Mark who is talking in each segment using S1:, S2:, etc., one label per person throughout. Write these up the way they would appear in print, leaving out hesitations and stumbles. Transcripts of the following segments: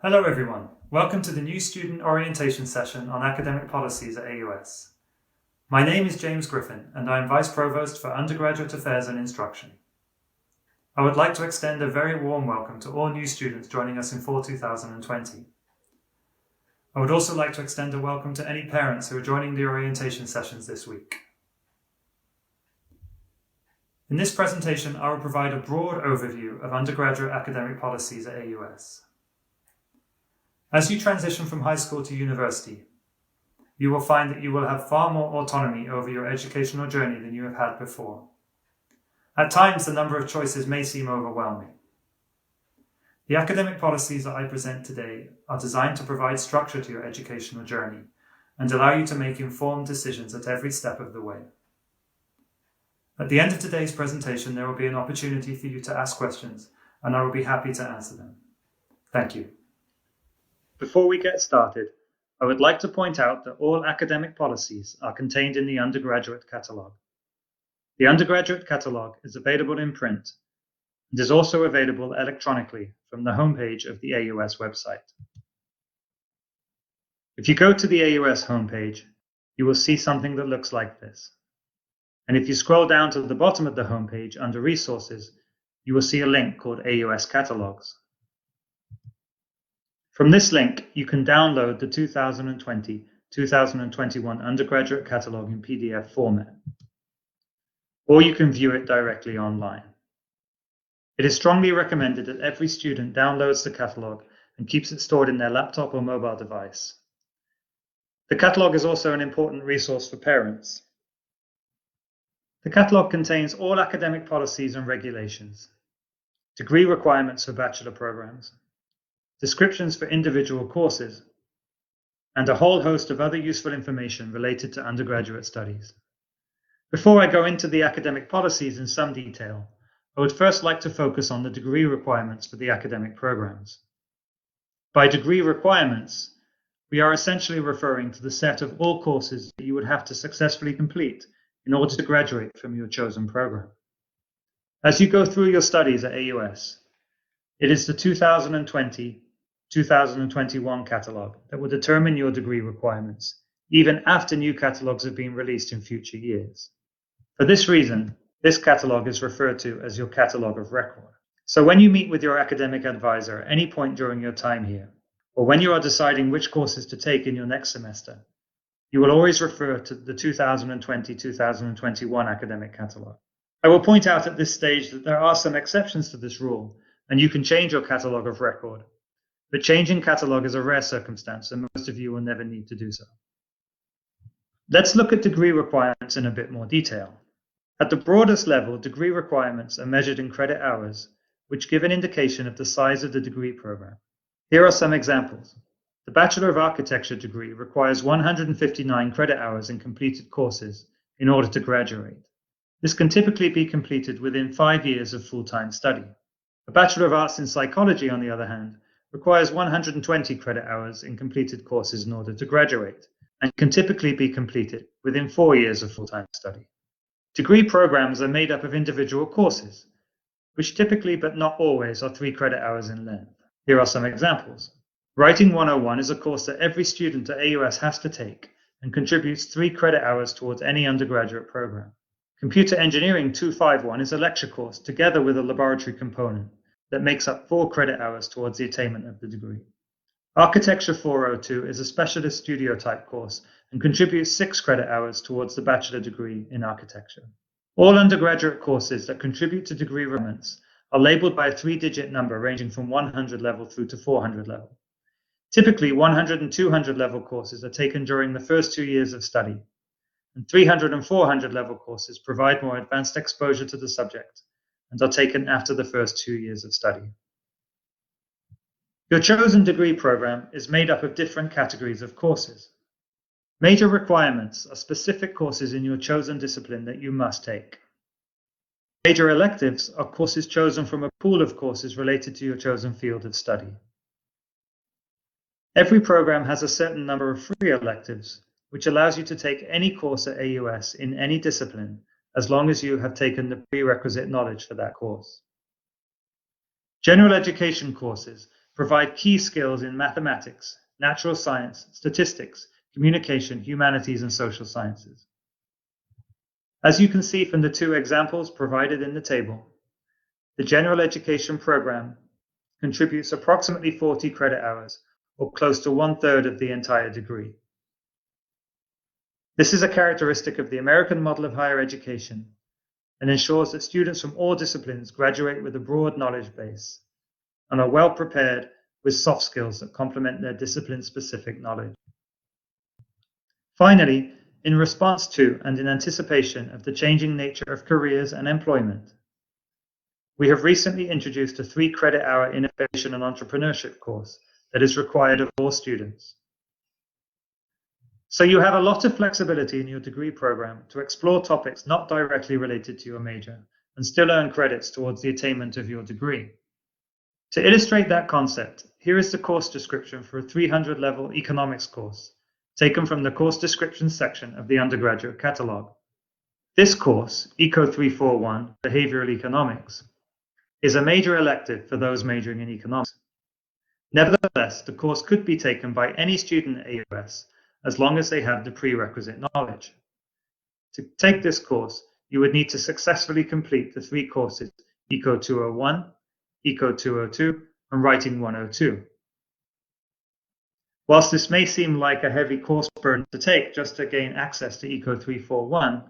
S1: Hello everyone, welcome to the new student orientation session on academic policies at AUS. My name is James Griffin and I am Vice Provost for Undergraduate Affairs and Instruction. I would like to extend a very warm welcome to all new students joining us in fall 2020. I would also like to extend a welcome to any parents who are joining the orientation sessions this week. In this presentation, I will provide a broad overview of undergraduate academic policies at AUS. As you transition from high school to university, you will find that you will have far more autonomy over your educational journey than you have had before. At times, the number of choices may seem overwhelming. The academic policies that I present today are designed to provide structure to your educational journey and allow you to make informed decisions at every step of the way. At the end of today's presentation, there will be an opportunity for you to ask questions, and I will be happy to answer them. Thank you. Before we get started, I would like to point out that all academic policies are contained in the Undergraduate Catalog. The Undergraduate Catalog is available in print and is also available electronically from the homepage of the AUS website. If you go to the AUS homepage, you will see something that looks like this. And if you scroll down to the bottom of the homepage under Resources, you will see a link called AUS Catalogs. From this link, you can download the 2020-2021 Undergraduate Catalog in PDF format, or you can view it directly online. It is strongly recommended that every student downloads the catalog and keeps it stored in their laptop or mobile device. The catalog is also an important resource for parents. The catalog contains all academic policies and regulations, degree requirements for bachelor programs, descriptions for individual courses, and a whole host of other useful information related to undergraduate studies. Before I go into the academic policies in some detail, I would first like to focus on the degree requirements for the academic programs. By degree requirements, we are essentially referring to the set of all courses that you would have to successfully complete in order to graduate from your chosen program. As you go through your studies at AUS, it is the 2020-2021 catalog that will determine your degree requirements, even after new catalogs have been released in future years. For this reason, this catalog is referred to as your catalog of record. So when you meet with your academic advisor at any point during your time here, or when you are deciding which courses to take in your next semester, you will always refer to the 2020-2021 academic catalog. I will point out at this stage that there are some exceptions to this rule, and you can change your catalog of record. But changing catalog is a rare circumstance, and most of you will never need to do so. Let's look at degree requirements in a bit more detail. At the broadest level, degree requirements are measured in credit hours, which give an indication of the size of the degree program. Here are some examples. The Bachelor of Architecture degree requires 159 credit hours in completed courses in order to graduate. This can typically be completed within 5 years of full-time study. A Bachelor of Arts in Psychology, on the other hand, requires 120 credit hours in completed courses in order to graduate, and can typically be completed within 4 years of full-time study. Degree programs are made up of individual courses, which typically but not always are 3 credit hours in length. Here are some examples. Writing 101 is a course that every student at AUS has to take and contributes 3 credit hours towards any undergraduate program. Computer Engineering 251 is a lecture course together with a laboratory component that makes up 4 credit hours towards the attainment of the degree. Architecture 402 is a specialist studio type course and contributes 6 credit hours towards the bachelor degree in architecture. All undergraduate courses that contribute to degree requirements are labeled by a 3-digit number ranging from 100 level through to 400 level. Typically, 100 and 200 level courses are taken during the first 2 years of study, and 300 and 400 level courses provide more advanced exposure to the subject and are taken after the first 2 years of study. Your chosen degree program is made up of different categories of courses. Major requirements are specific courses in your chosen discipline that you must take. Major electives are courses chosen from a pool of courses related to your chosen field of study. Every program has a certain number of free electives, which allows you to take any course at AUS in any discipline, as long as you have taken the prerequisite knowledge for that course. General education courses provide key skills in mathematics, natural science, statistics, communication, humanities, and social sciences. As you can see from the two examples provided in the table, the general education program contributes approximately 40 credit hours, or close to 1/3 of the entire degree. This is a characteristic of the American model of higher education and ensures that students from all disciplines graduate with a broad knowledge base and are well prepared with soft skills that complement their discipline-specific knowledge. Finally, in response to and in anticipation of the changing nature of careers and employment, we have recently introduced a 3-credit-hour innovation and entrepreneurship course that is required of all students. So you have a lot of flexibility in your degree program to explore topics not directly related to your major and still earn credits towards the attainment of your degree. To illustrate that concept, here is the course description for a 300-level economics course taken from the course description section of the Undergraduate Catalog. This course, Eco 341, Behavioral Economics, is a major elective for those majoring in economics. Nevertheless, the course could be taken by any student at AUS as long as they have the prerequisite knowledge. To take this course, you would need to successfully complete the 3 courses, Eco 201, Eco 202, and Writing 102. Whilst this may seem like a heavy course burden to take just to gain access to Eco 341,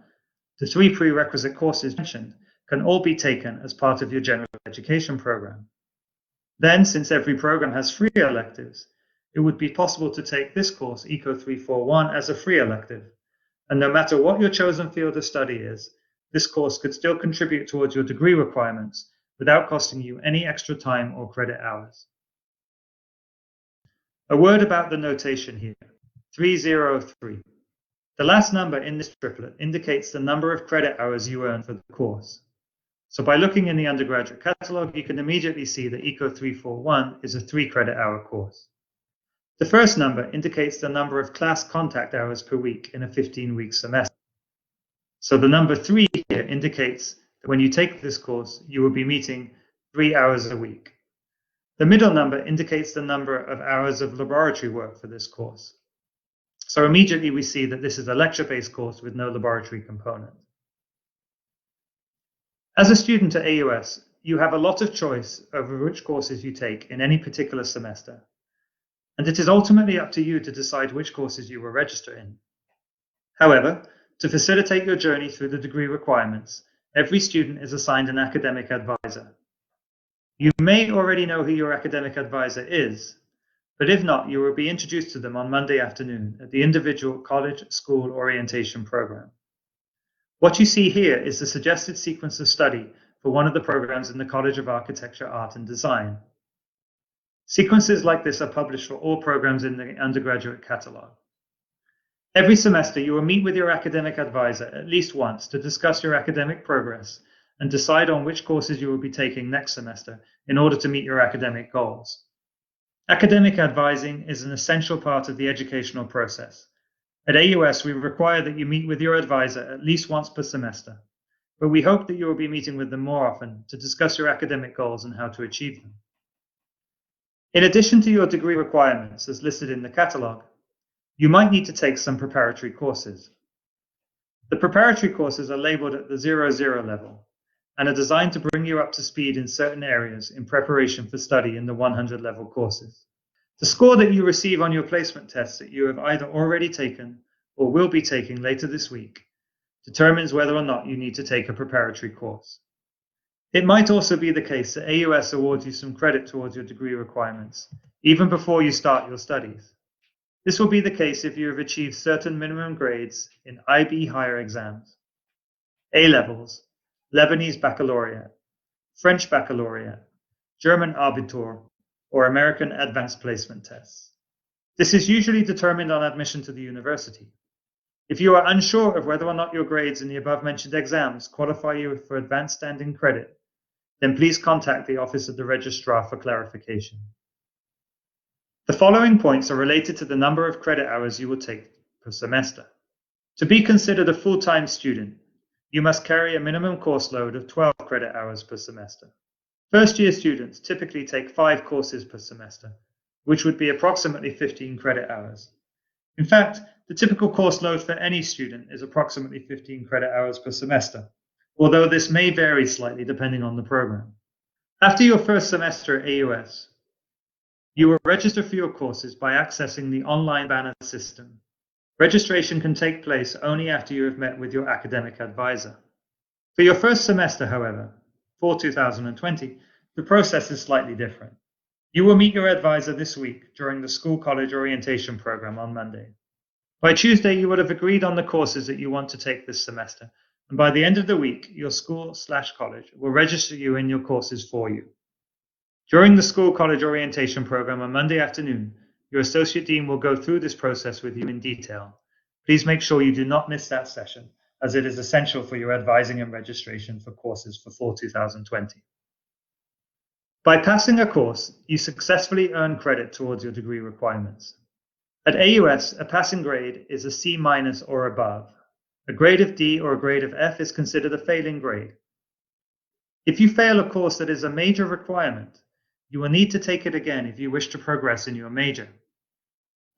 S1: the 3 prerequisite courses mentioned can all be taken as part of your general education program. Then, since every program has 3 electives, it would be possible to take this course, Eco 341, as a free elective. And no matter what your chosen field of study is, this course could still contribute towards your degree requirements without costing you any extra time or credit hours. A word about the notation here, 303. The last number in this triplet indicates the number of credit hours you earn for the course. So by looking in the Undergraduate Catalog, you can immediately see that Eco 341 is a 3-credit-hour course. The first number indicates the number of class contact hours per week in a 15-week semester. So the number 3 here indicates that when you take this course, you will be meeting 3 hours a week. The middle number indicates the number of hours of laboratory work for this course. So immediately we see that this is a lecture-based course with no laboratory component. As a student at AUS, you have a lot of choice over which courses you take in any particular semester, and it is ultimately up to you to decide which courses you will register in. However, to facilitate your journey through the degree requirements, every student is assigned an academic advisor. You may already know who your academic advisor is, but if not, you will be introduced to them on Monday afternoon at the individual college school orientation program. What you see here is the suggested sequence of study for one of the programs in the College of Architecture, Art and Design. Sequences like this are published for all programs in the Undergraduate Catalog. Every semester, you will meet with your academic advisor at least once to discuss your academic progress and decide on which courses you will be taking next semester in order to meet your academic goals. Academic advising is an essential part of the educational process. At AUS, we require that you meet with your advisor at least once per semester, but we hope that you will be meeting with them more often to discuss your academic goals and how to achieve them. In addition to your degree requirements as listed in the catalog, you might need to take some preparatory courses. The preparatory courses are labeled at the 00 level and are designed to bring you up to speed in certain areas in preparation for study in the 100 level courses. The score that you receive on your placement tests that you have either already taken or will be taking later this week determines whether or not you need to take a preparatory course. It might also be the case that AUS awards you some credit towards your degree requirements, even before you start your studies. This will be the case if you have achieved certain minimum grades in IB higher exams, A-levels, Lebanese baccalaureate, French baccalaureate, German Abitur, or American advanced placement tests. This is usually determined on admission to the university. If you are unsure of whether or not your grades in the above-mentioned exams qualify you for advanced standing credit, then please contact the Office of the Registrar for clarification. The following points are related to the number of credit hours you will take per semester. To be considered a full-time student, you must carry a minimum course load of 12 credit hours per semester. First-year students typically take 5 courses per semester, which would be approximately 15 credit hours. In fact, the typical course load for any student is approximately 15 credit hours per semester, although this may vary slightly depending on the program. After your first semester at AUS, you will register for your courses by accessing the online banner system. Registration can take place only after you have met with your academic advisor. For your first semester, however, for 2020, the process is slightly different. You will meet your advisor this week during the school-college orientation program on Monday. By Tuesday, you would have agreed on the courses that you want to take this semester, and by the end of the week, your school/college will register you in your courses for you. During the school-college orientation program on Monday afternoon, your associate dean will go through this process with you in detail. Please make sure you do not miss that session, as it is essential for your advising and registration for courses for fall 2020. By passing a course, you successfully earn credit towards your degree requirements. At AUS, a passing grade is a C- or above. A grade of D or a grade of F is considered a failing grade. If you fail a course that is a major requirement, you will need to take it again if you wish to progress in your major.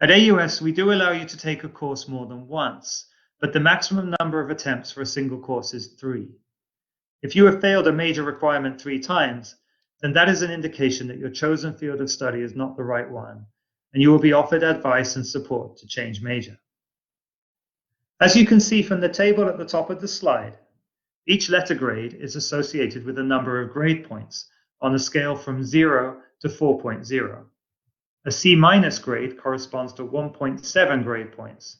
S1: At AUS, we do allow you to take a course more than once, but the maximum number of attempts for a single course is 3. If you have failed a major requirement 3 times, then that is an indication that your chosen field of study is not the right one, and you will be offered advice and support to change major. As you can see from the table at the top of the slide, each letter grade is associated with a number of grade points on a scale from 0 to 4.0. A C- grade corresponds to 1.7 grade points,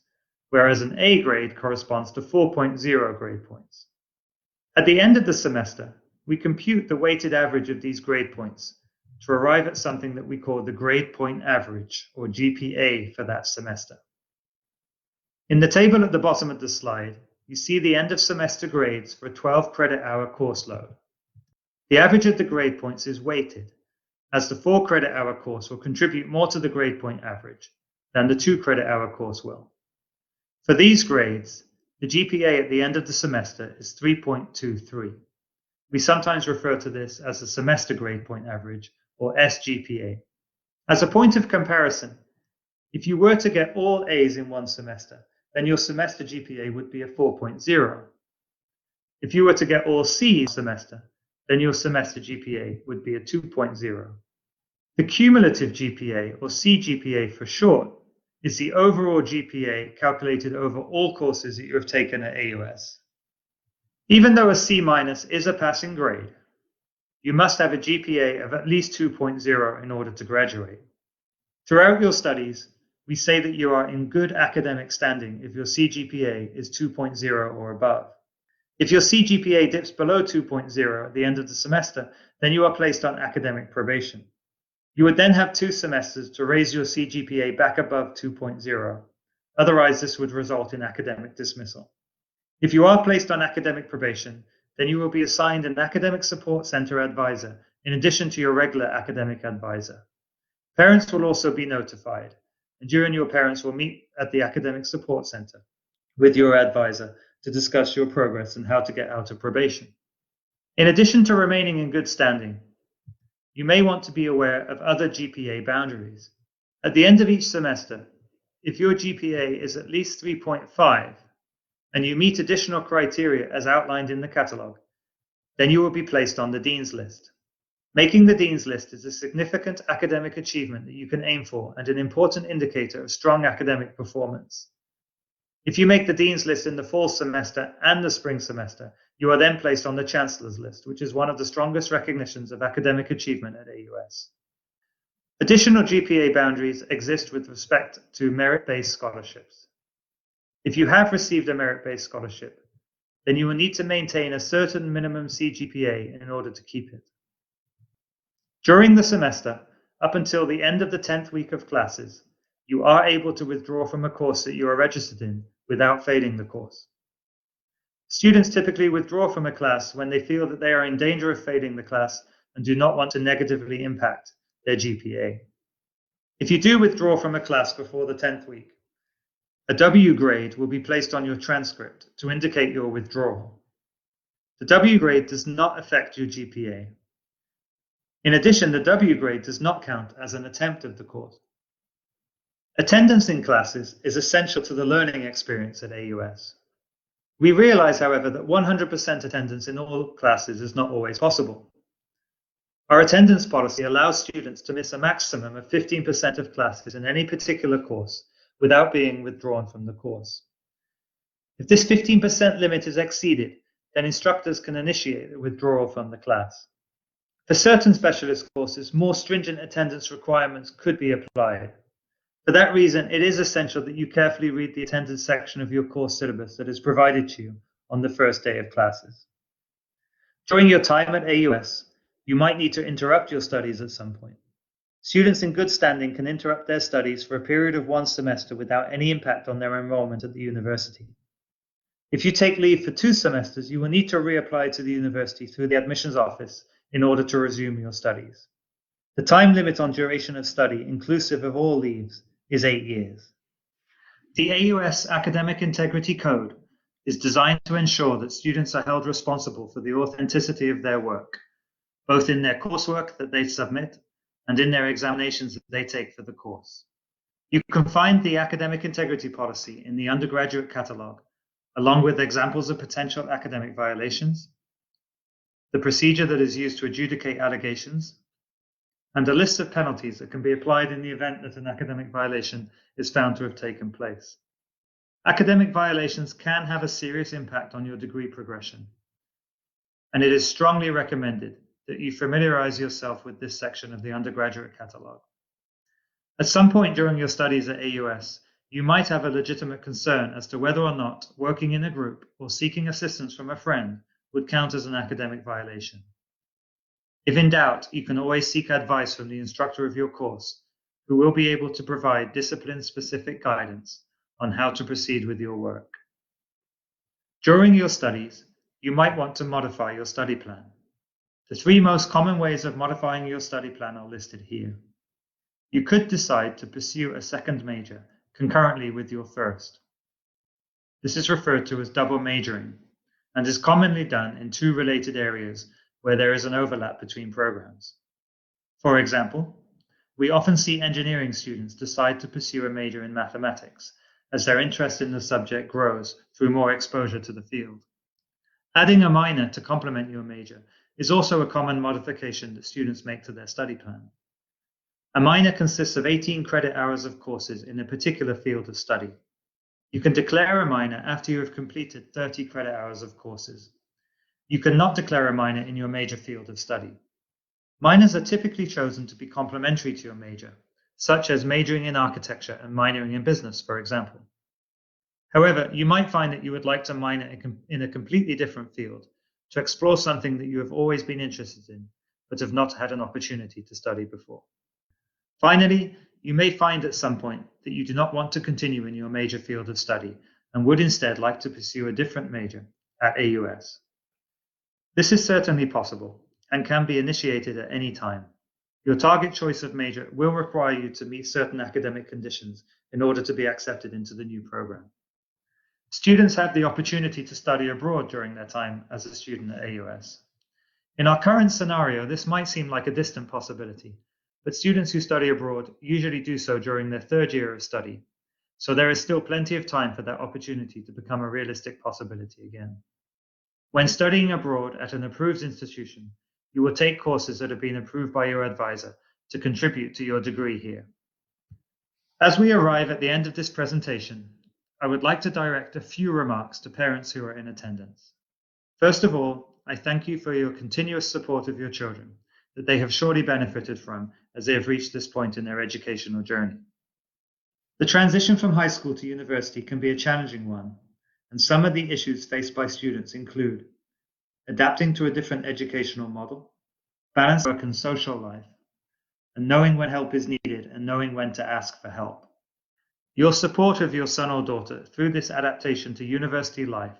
S1: whereas an A grade corresponds to 4.0 grade points. At the end of the semester, we compute the weighted average of these grade points to arrive at something that we call the grade point average, or GPA, for that semester. In the table at the bottom of the slide, you see the end of semester grades for a 12 credit hour course load. The average of the grade points is weighted, as the 4 credit hour course will contribute more to the grade point average than the 2 credit hour course will. For these grades, the GPA at the end of the semester is 3.23. We sometimes refer to this as the semester grade point average, or SGPA. As a point of comparison, if you were to get all A's in one semester, then your semester GPA would be a 4.0. If you were to get all C's semester, then your semester GPA would be a 2.0. The cumulative GPA, or CGPA for short, is the overall GPA calculated over all courses that you have taken at AUS. Even though a C- is a passing grade, you must have a GPA of at least 2.0 in order to graduate. Throughout your studies, we say that you are in good academic standing if your CGPA is 2.0 or above. If your CGPA dips below 2.0 at the end of the semester, then you are placed on academic probation. You would then have 2 semesters to raise your CGPA back above 2.0. Otherwise, this would result in academic dismissal. If you are placed on academic probation, then you will be assigned an academic support center advisor in addition to your regular academic advisor. Parents will also be notified, and you and your parents will meet at the academic support center with your advisor to discuss your progress and how to get out of probation. In addition to remaining in good standing, you may want to be aware of other GPA boundaries. At the end of each semester, if your GPA is at least 3.5 and you meet additional criteria as outlined in the catalog, then you will be placed on the Dean's List. Making the Dean's List is a significant academic achievement that you can aim for and an important indicator of strong academic performance. If you make the Dean's List in the fall semester and the spring semester, you are then placed on the Chancellor's List, which is one of the strongest recognitions of academic achievement at AUS. Additional GPA boundaries exist with respect to merit-based scholarships. If you have received a merit-based scholarship, then you will need to maintain a certain minimum CGPA in order to keep it. During the semester, up until the end of the 10th week of classes, you are able to withdraw from a course that you are registered in without failing the course. Students typically withdraw from a class when they feel that they are in danger of failing the class and do not want to negatively impact their GPA. If you do withdraw from a class before the 10th week, a W grade will be placed on your transcript to indicate your withdrawal. The W grade does not affect your GPA. In addition, the W grade does not count as an attempt of the course. Attendance in classes is essential to the learning experience at AUS. We realize, however, that 100% attendance in all classes is not always possible. Our attendance policy allows students to miss a maximum of 15% of classes in any particular course without being withdrawn from the course. If this 15% limit is exceeded, then instructors can initiate a withdrawal from the class. For certain specialist courses, more stringent attendance requirements could be applied. For that reason, it is essential that you carefully read the attendance section of your course syllabus that is provided to you on the first day of classes. During your time at AUS, you might need to interrupt your studies at some point. Students in good standing can interrupt their studies for a period of 1 semester without any impact on their enrollment at the university. If you take leave for 2 semesters, you will need to reapply to the university through the admissions office in order to resume your studies. The time limit on duration of study, inclusive of all leaves, is 8 years. The AUS Academic Integrity Code is designed to ensure that students are held responsible for the authenticity of their work, both in their coursework that they submit and in their examinations that they take for the course. You can find the academic integrity policy in the Undergraduate Catalog, along with examples of potential academic violations, the procedure that is used to adjudicate allegations, and a list of penalties that can be applied in the event that an academic violation is found to have taken place. Academic violations can have a serious impact on your degree progression, and it is strongly recommended that you familiarize yourself with this section of the Undergraduate Catalog. At some point during your studies at AUS, you might have a legitimate concern as to whether or not working in a group or seeking assistance from a friend would count as an academic violation. If in doubt, you can always seek advice from the instructor of your course, who will be able to provide discipline-specific guidance on how to proceed with your work. During your studies, you might want to modify your study plan. The 3 most common ways of modifying your study plan are listed here. You could decide to pursue a second major concurrently with your first. This is referred to as double majoring and is commonly done in 2 related areas where there is an overlap between programs. For example, we often see engineering students decide to pursue a major in mathematics as their interest in the subject grows through more exposure to the field. Adding a minor to complement your major is also a common modification that students make to their study plan. A minor consists of 18 credit hours of courses in a particular field of study. You can declare a minor after you have completed 30 credit hours of courses. You cannot declare a minor in your major field of study. Minors are typically chosen to be complementary to your major, such as majoring in architecture and minoring in business, for example. However, you might find that you would like to minor in a completely different field to explore something that you have always been interested in, but have not had an opportunity to study before. Finally, you may find at some point that you do not want to continue in your major field of study and would instead like to pursue a different major at AUS. This is certainly possible and can be initiated at any time. Your target choice of major will require you to meet certain academic conditions in order to be accepted into the new program. Students have the opportunity to study abroad during their time as a student at AUS. In our current scenario, this might seem like a distant possibility, but students who study abroad usually do so during their 3rd year of study, so there is still plenty of time for that opportunity to become a realistic possibility again. When studying abroad at an approved institution, you will take courses that have been approved by your advisor to contribute to your degree here. As we arrive at the end of this presentation, I would like to direct a few remarks to parents who are in attendance. First of all, I thank you for your continuous support of your children that they have surely benefited from as they have reached this point in their educational journey. The transition from high school to university can be a challenging one, and some of the issues faced by students include adapting to a different educational model, balancing work and social life, and knowing when help is needed and knowing when to ask for help. Your support of your son or daughter through this adaptation to university life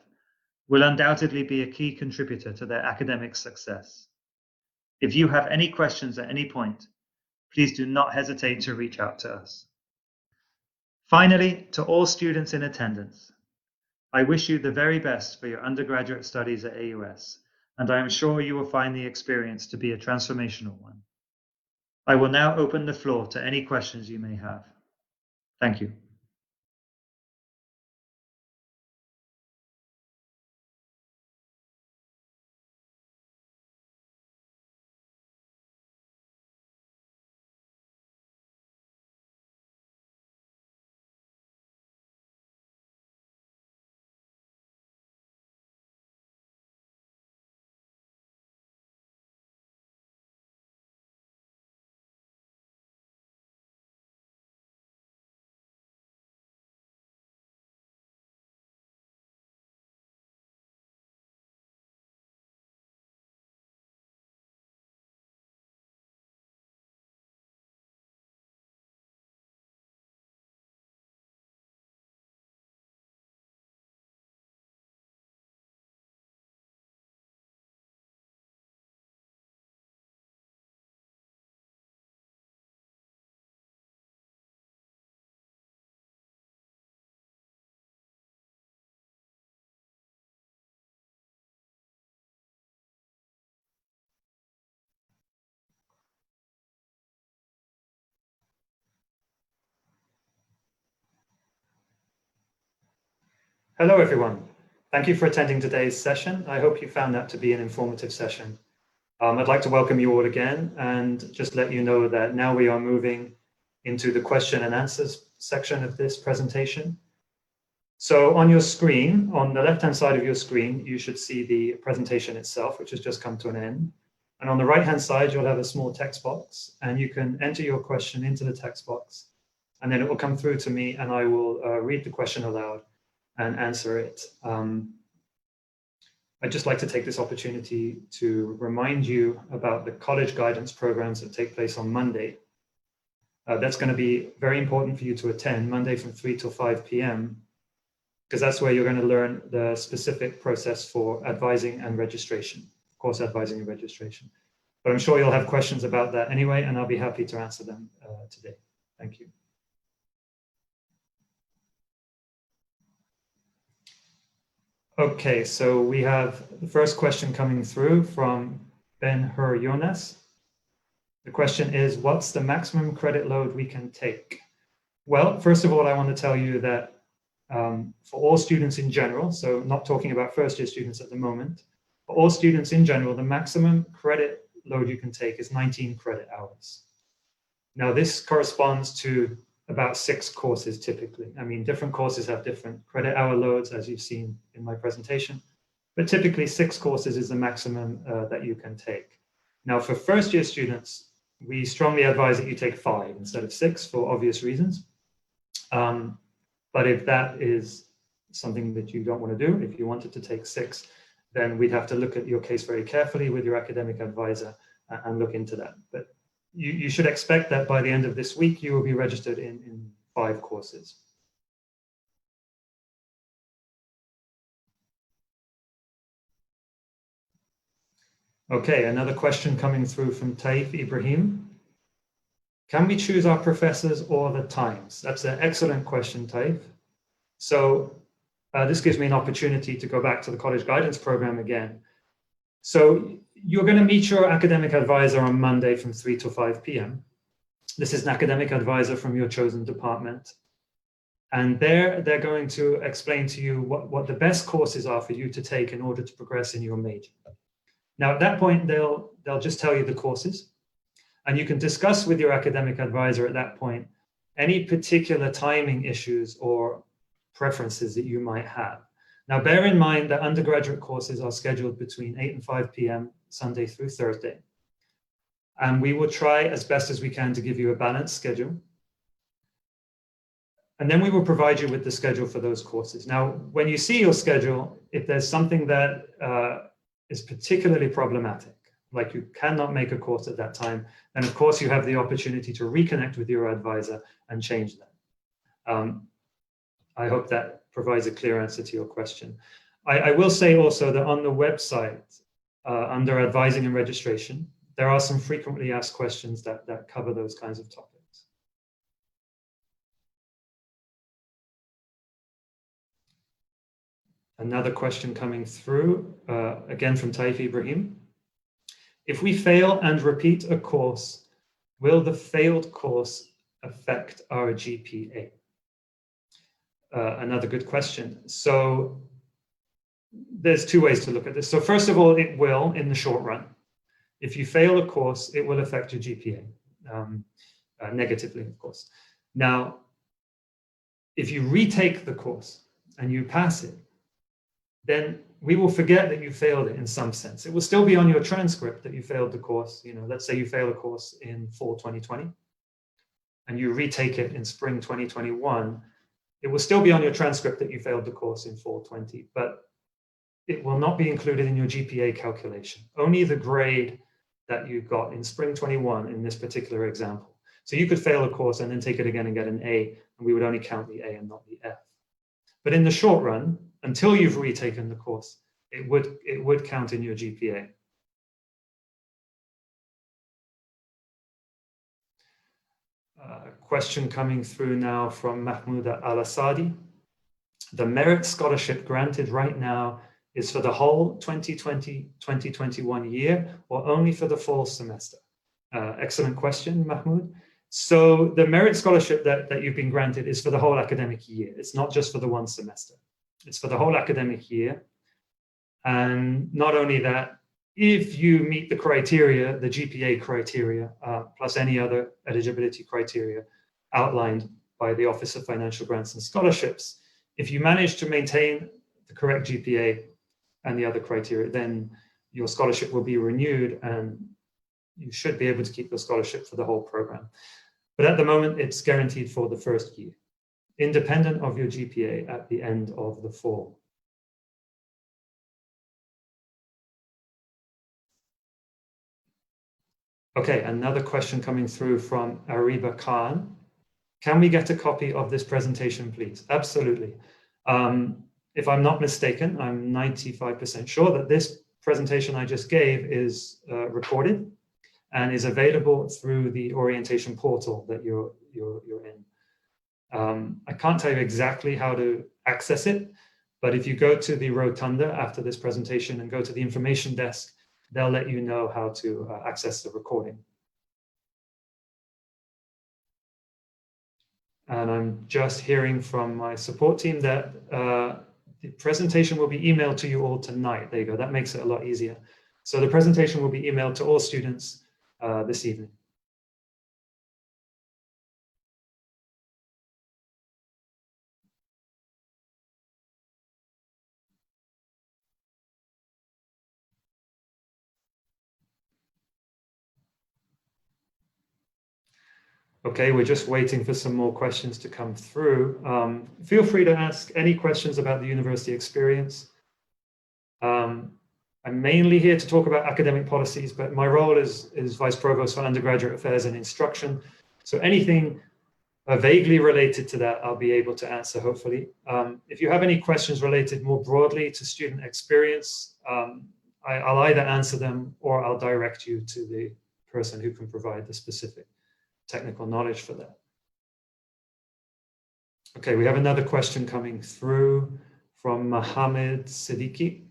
S1: will undoubtedly be a key contributor to their academic success. If you have any questions at any point, please do not hesitate to reach out to us. Finally, to all students in attendance, I wish you the very best for your undergraduate studies at AUS, and I am sure you will find the experience to be a transformational one. I will now open the floor to any questions you may have. Thank you. Hello, everyone. Thank you for attending today's session. I hope you found that to be an informative session. I'd like to welcome you all again and just let you know that now we are moving into the question and answers section of this presentation. So on your screen, on the left-hand side of your screen, you should see the presentation itself, which has just come to an end. And on the right-hand side, you'll have a small text box, and you can enter your question into the text box, and then it will come through to me, and I will read the question aloud and answer it. I'd just like to take this opportunity to remind you about the college guidance programs that take place on Monday. That's going to be very important for you to attend Monday from 3 till 5 p.m. because that's where you're going to learn the specific process for advising and registration, course advising and registration. But I'm sure you'll have questions about that anyway, and I'll be happy to answer them today. Thank you. Okay, so we have the first question coming through from Ben-Hur Jonas. The question is, what's the maximum credit load we can take? Well, first of all, I want to tell you that for all students in general, so not talking about first year students at the moment, for all students in general, the maximum credit load you can take is 19 credit hours. Now, this corresponds to about 6 courses typically. I mean, different courses have different credit hour loads, as you've seen in my presentation, but typically 6 courses is the maximum that you can take. Now, for first year students, we strongly advise that you take 5 instead of 6 for obvious reasons. But if that is something that you don't want to do, if you wanted to take 6, then we'd have to look at your case very carefully with your academic advisor and look into that. But you should expect that by the end of this week, you will be registered in 5 courses. Okay, another question coming through from Taif Ibrahim. Can we choose our professors or the times? That's an excellent question, Taif. So this gives me an opportunity to go back to the college guidance program again. So you're going to meet your academic advisor on Monday from 3 to 5 p.m. This is an academic advisor from your chosen department. And they're going to explain to you what the best courses are for you to take in order to progress in your major. Now, at that point, they'll just tell you the courses. And you can discuss with your academic advisor at that point any particular timing issues or preferences that you might have. Now, bear in mind that undergraduate courses are scheduled between 8 and 5 p.m. Sunday through Thursday. And we will try as best as we can to give you a balanced schedule. And then we will provide you with the schedule for those courses. Now, when you see your schedule, if there's something that is particularly problematic, like you cannot make a course at that time, then of course you have the opportunity to reconnect with your advisor and change that. I hope that provides a clear answer to your question. I will say also that on the website, under advising and registration, there are some frequently asked questions that cover those kinds of topics. Another question coming through, again from Taif Ibrahim. If we fail and repeat a course,
S2: Will the failed course affect our GPA? Another good question. So there's two ways to look at this. So first of all, it will in the short run. If you fail a course, it will affect your GPA, negatively, of course. Now, if you retake the course and you pass it, then we will forget that you failed it in some sense. It will still be on your transcript that you failed the course. You know, let's say you fail a course in fall 2020 and you retake it in spring 2021. It will still be on your transcript that you failed the course in fall 20, but it will not be included in your GPA calculation. Only the grade that you got in spring 21 in this particular example. So you could fail a course and then take it again and get an A, and we would only count the A and not the F. But in the short run, until you've retaken the course, it would count in your GPA. Question coming through now from Mahmouda Al-Asadi. The merit scholarship granted right now is for the whole 2020-2021 year or only for the fall semester? Excellent question, Mahmoud. So the merit scholarship that you've been granted is for the whole academic year. It's not just for the one semester. It's for the whole academic year. And not only that, if you meet the criteria, the GPA criteria, plus any other eligibility criteria outlined by the Office of Financial Grants and Scholarships, if you manage to maintain the correct GPA and the other criteria, then your scholarship will be renewed and you should be able to keep your scholarship for the whole program. But at the moment, it's guaranteed for the first year, independent of your GPA at the end of the fall. Okay, another question coming through from Ariba Khan. Can we get a copy of this presentation, please? Absolutely. If I'm not mistaken, I'm 95% sure that this presentation I just gave is recorded and is available through the orientation portal that you're in. I can't tell you exactly how to access it, but if you go to the rotunda after this presentation and go to the information desk, they'll let you know how to access the recording. And I'm just hearing from my support team that the presentation will be emailed to you all tonight. There you go, that makes it a lot easier. So the presentation will be emailed to all students this evening. Okay, we're just waiting for some more questions to come through. Feel free to ask any questions about the university experience. I'm mainly here to talk about academic policies, but my role is Vice Provost for Undergraduate Affairs and Instruction. So anything vaguely related to that, I'll be able to answer, hopefully. If you have any questions related more broadly to student experience, I'll either answer them or I'll direct you to the person who can provide the specific technical knowledge for that. Okay, we have another question coming through from Mohammed Siddiqui.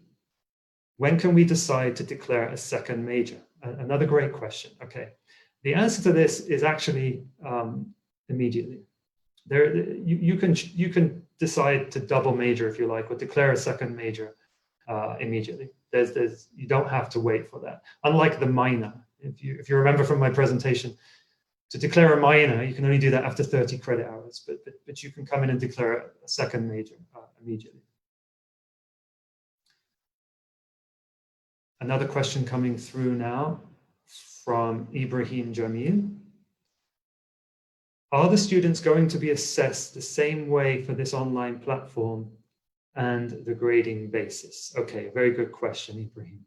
S2: When can we decide to declare a second major? Another great question. Okay, the answer to this is actually immediately. You can decide to double major if you like, or declare a second major immediately. You don't have to wait for that. Unlike the minor, if you remember from my presentation, to declare a minor, you can only do that after 30 credit hours, but you can come in and declare a second major immediately. Another question coming through now from Ibrahim Jamil. Are the students going to be assessed the same way for this online platform and the grading basis? Okay, very good question, Ibrahim.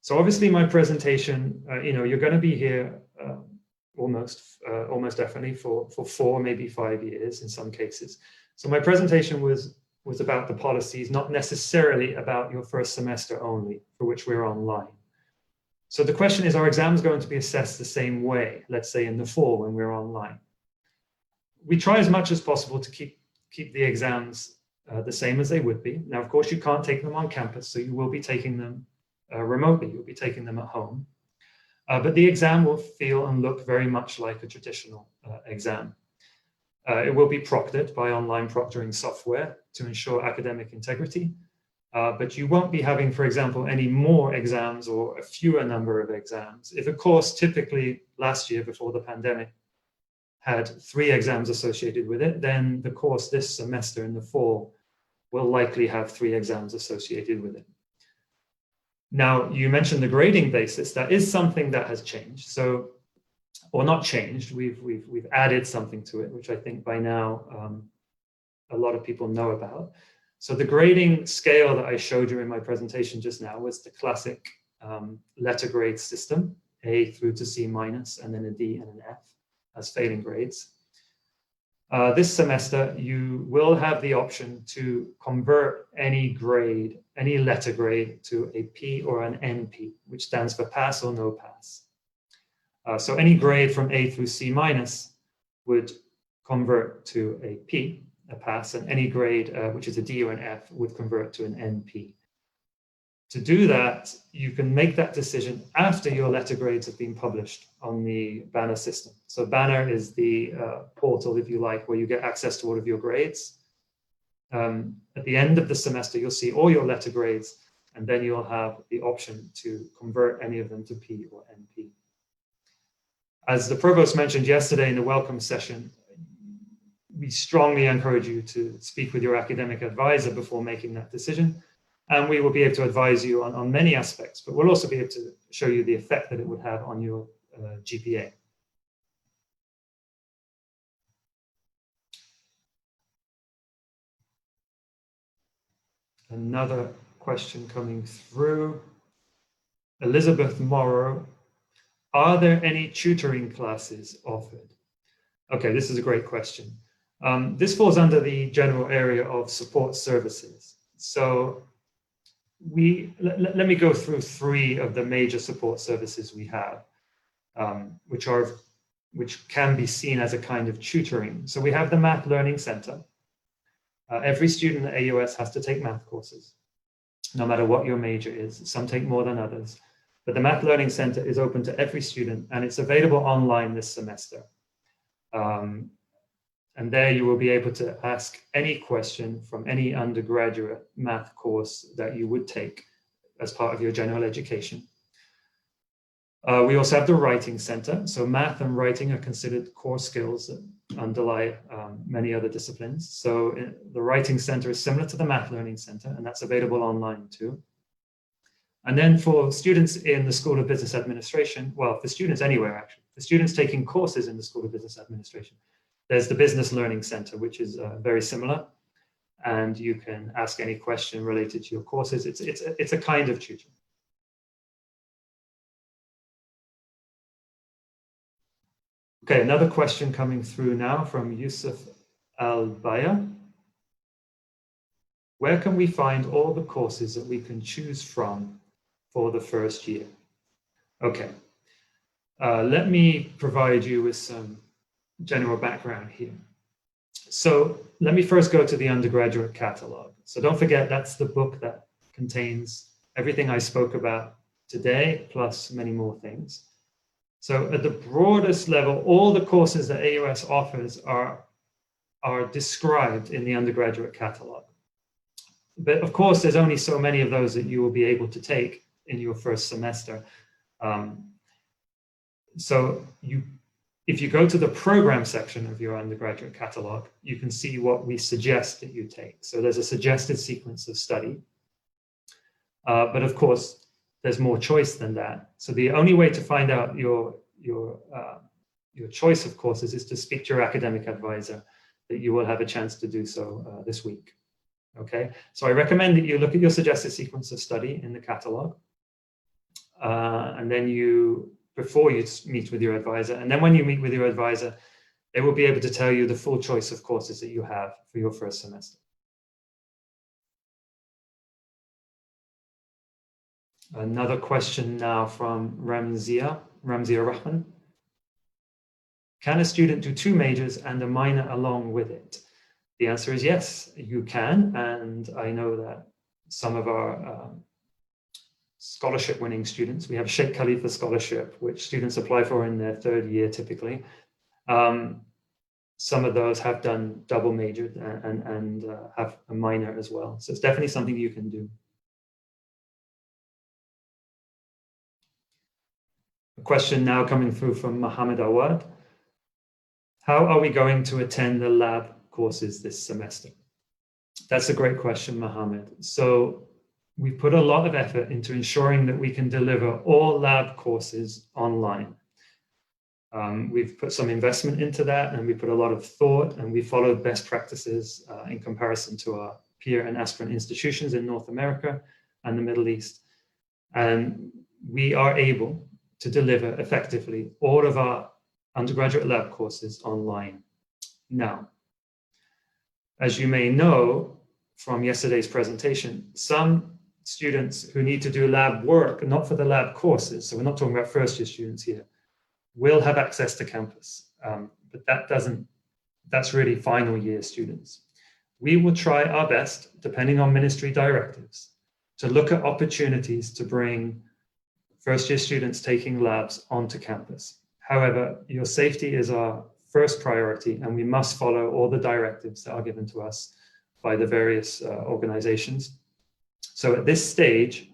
S2: So obviously my presentation, you're going to be here almost definitely for 4, maybe 5 years in some cases. So my presentation was about the policies, not necessarily about your first semester only, for which we're online. So the question is, are exams going to be assessed the same way, let's say in the fall when we're online? We try as much as possible to keep the exams the same as they would be. Now, of course, you can't take them on campus, so you will be taking them remotely. You'll be taking them at home. But the exam will feel and look very much like a traditional exam. It will be proctored by online proctoring software to ensure academic integrity. But you won't be having, for example, any more exams or a fewer number of exams. If a course typically last year before the pandemic had 3 exams associated with it, then the course this semester in the fall will likely have 3 exams associated with it. Now, you mentioned the grading basis. That is something that has changed. So, or not changed, we've added something to it, which I think by now a lot of people know about. So the grading scale that I showed you in my presentation just now was the classic letter grade system, A through to C minus, and then a D and an F as failing grades. This semester, you will have the option to convert any grade, any letter grade, to a P or an NP, which stands for pass or no pass. So any grade from A through C minus would convert to a P, a pass, and any grade, which is a D or an F, would convert to an NP. To do that, you can make that decision after your letter grades have been published on the Banner system. So Banner is the portal, if you like, where you get access to all of your grades. At the end of the semester, you'll see all your letter grades, and then you'll have the option to convert any of them to P or NP. As the provost mentioned yesterday in the welcome session, we strongly encourage you to speak with your academic advisor before making that decision. And we will be able to advise you on many aspects, but we'll also be able to show you the effect that it would have on your GPA. Another question coming through. Elizabeth Morrow, are there any tutoring classes offered? Okay, this is a great question. This falls under the general area of support services. So let me go through 3 of the major support services we have, which can be seen as a kind of tutoring. So we have the Math Learning Center. Every student at AUS has to take math courses, no matter what your major is. Some take more than others. But the Math Learning Center is open to every student, and it's available online this semester. And there you will be able to ask any question from any undergraduate math course that you would take as part of your general education. We also have the Writing Center. So math and writing are considered core skills that underlie many other disciplines. So the Writing Center is similar to the Math Learning Center, and that's available online too. And then for students in the School of Business Administration, well, for students anywhere actually, for students taking courses in the School of Business Administration, there's the Business Learning Center, which is very similar, and you can ask any question related to your courses. It's a kind of tutor. Okay, another question coming through now from Yusuf Al-Baya. Where can we find all the courses that we can choose from for the first year? Okay, let me provide you with some general background here. So let me first go to the Undergraduate Catalog. So don't forget, that's the book that contains everything I spoke about today, plus many more things. So at the broadest level, all the courses that AUS offers are described in the Undergraduate Catalog. But of course, there's only so many of those that you will be able to take in your first semester. So if you go to the program section of your undergraduate catalog, you can see what we suggest that you take. So there's a suggested sequence of study. But of course, there's more choice than that. So the only way to find out your choice of courses is to speak to your academic advisor, that you will have a chance to do so this week. Okay, so I recommend that you look at your suggested sequence of study in the catalog. And then before you meet with your advisor, and then when you meet with your advisor, they will be able to tell you the full choice of courses that you have for your first semester. Another question now from Ramzia Rahman. Can a student do 2 majors and a minor along with it? The answer is yes, you can. And I know that some of our scholarship winning students. We have a Sheikh Khalifa scholarship, which students apply for in their third year typically. Some of those have done double majored and have a minor as well. So it's definitely something you can do. A question now coming through from Mohammed Awad. How are we going to attend the lab courses this semester? That's a great question, Mohammed. So we've put a lot of effort into ensuring that we can deliver all lab courses online. We've put some investment into that, and we put a lot of thought, and we followed best practices in comparison to our peer and aspirant institutions in North America and the Middle East. And we are able to deliver effectively all of our undergraduate lab courses online. Now, as you may know from yesterday's presentation, some students who need to do lab work, not for the lab courses, so we're not talking about first year students here, will have access to campus, but that's really final year students. We will try our best, depending on ministry directives, to look at opportunities to bring first year students taking labs onto campus. However, your safety is our first priority, and we must follow all the directives that are given to us by the various organizations. So at this stage,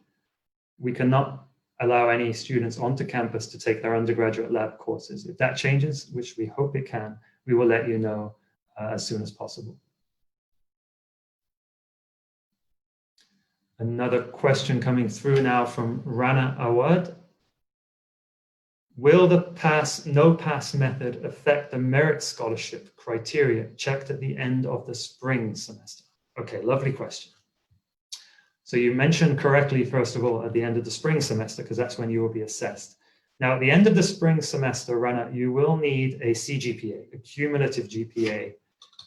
S2: we cannot allow any students onto campus to take their undergraduate lab courses. If that changes, which we hope it can, we will let you know as soon as possible. Another question coming through now from Rana Awad. Will the no pass method affect the merit scholarship criteria checked at the end of the spring semester? Okay, lovely question. So you mentioned correctly, first of all, at the end of the spring semester, because that's when you will be assessed. Now, at the end of the spring semester, Rana, you will need a CGPA, a cumulative GPA,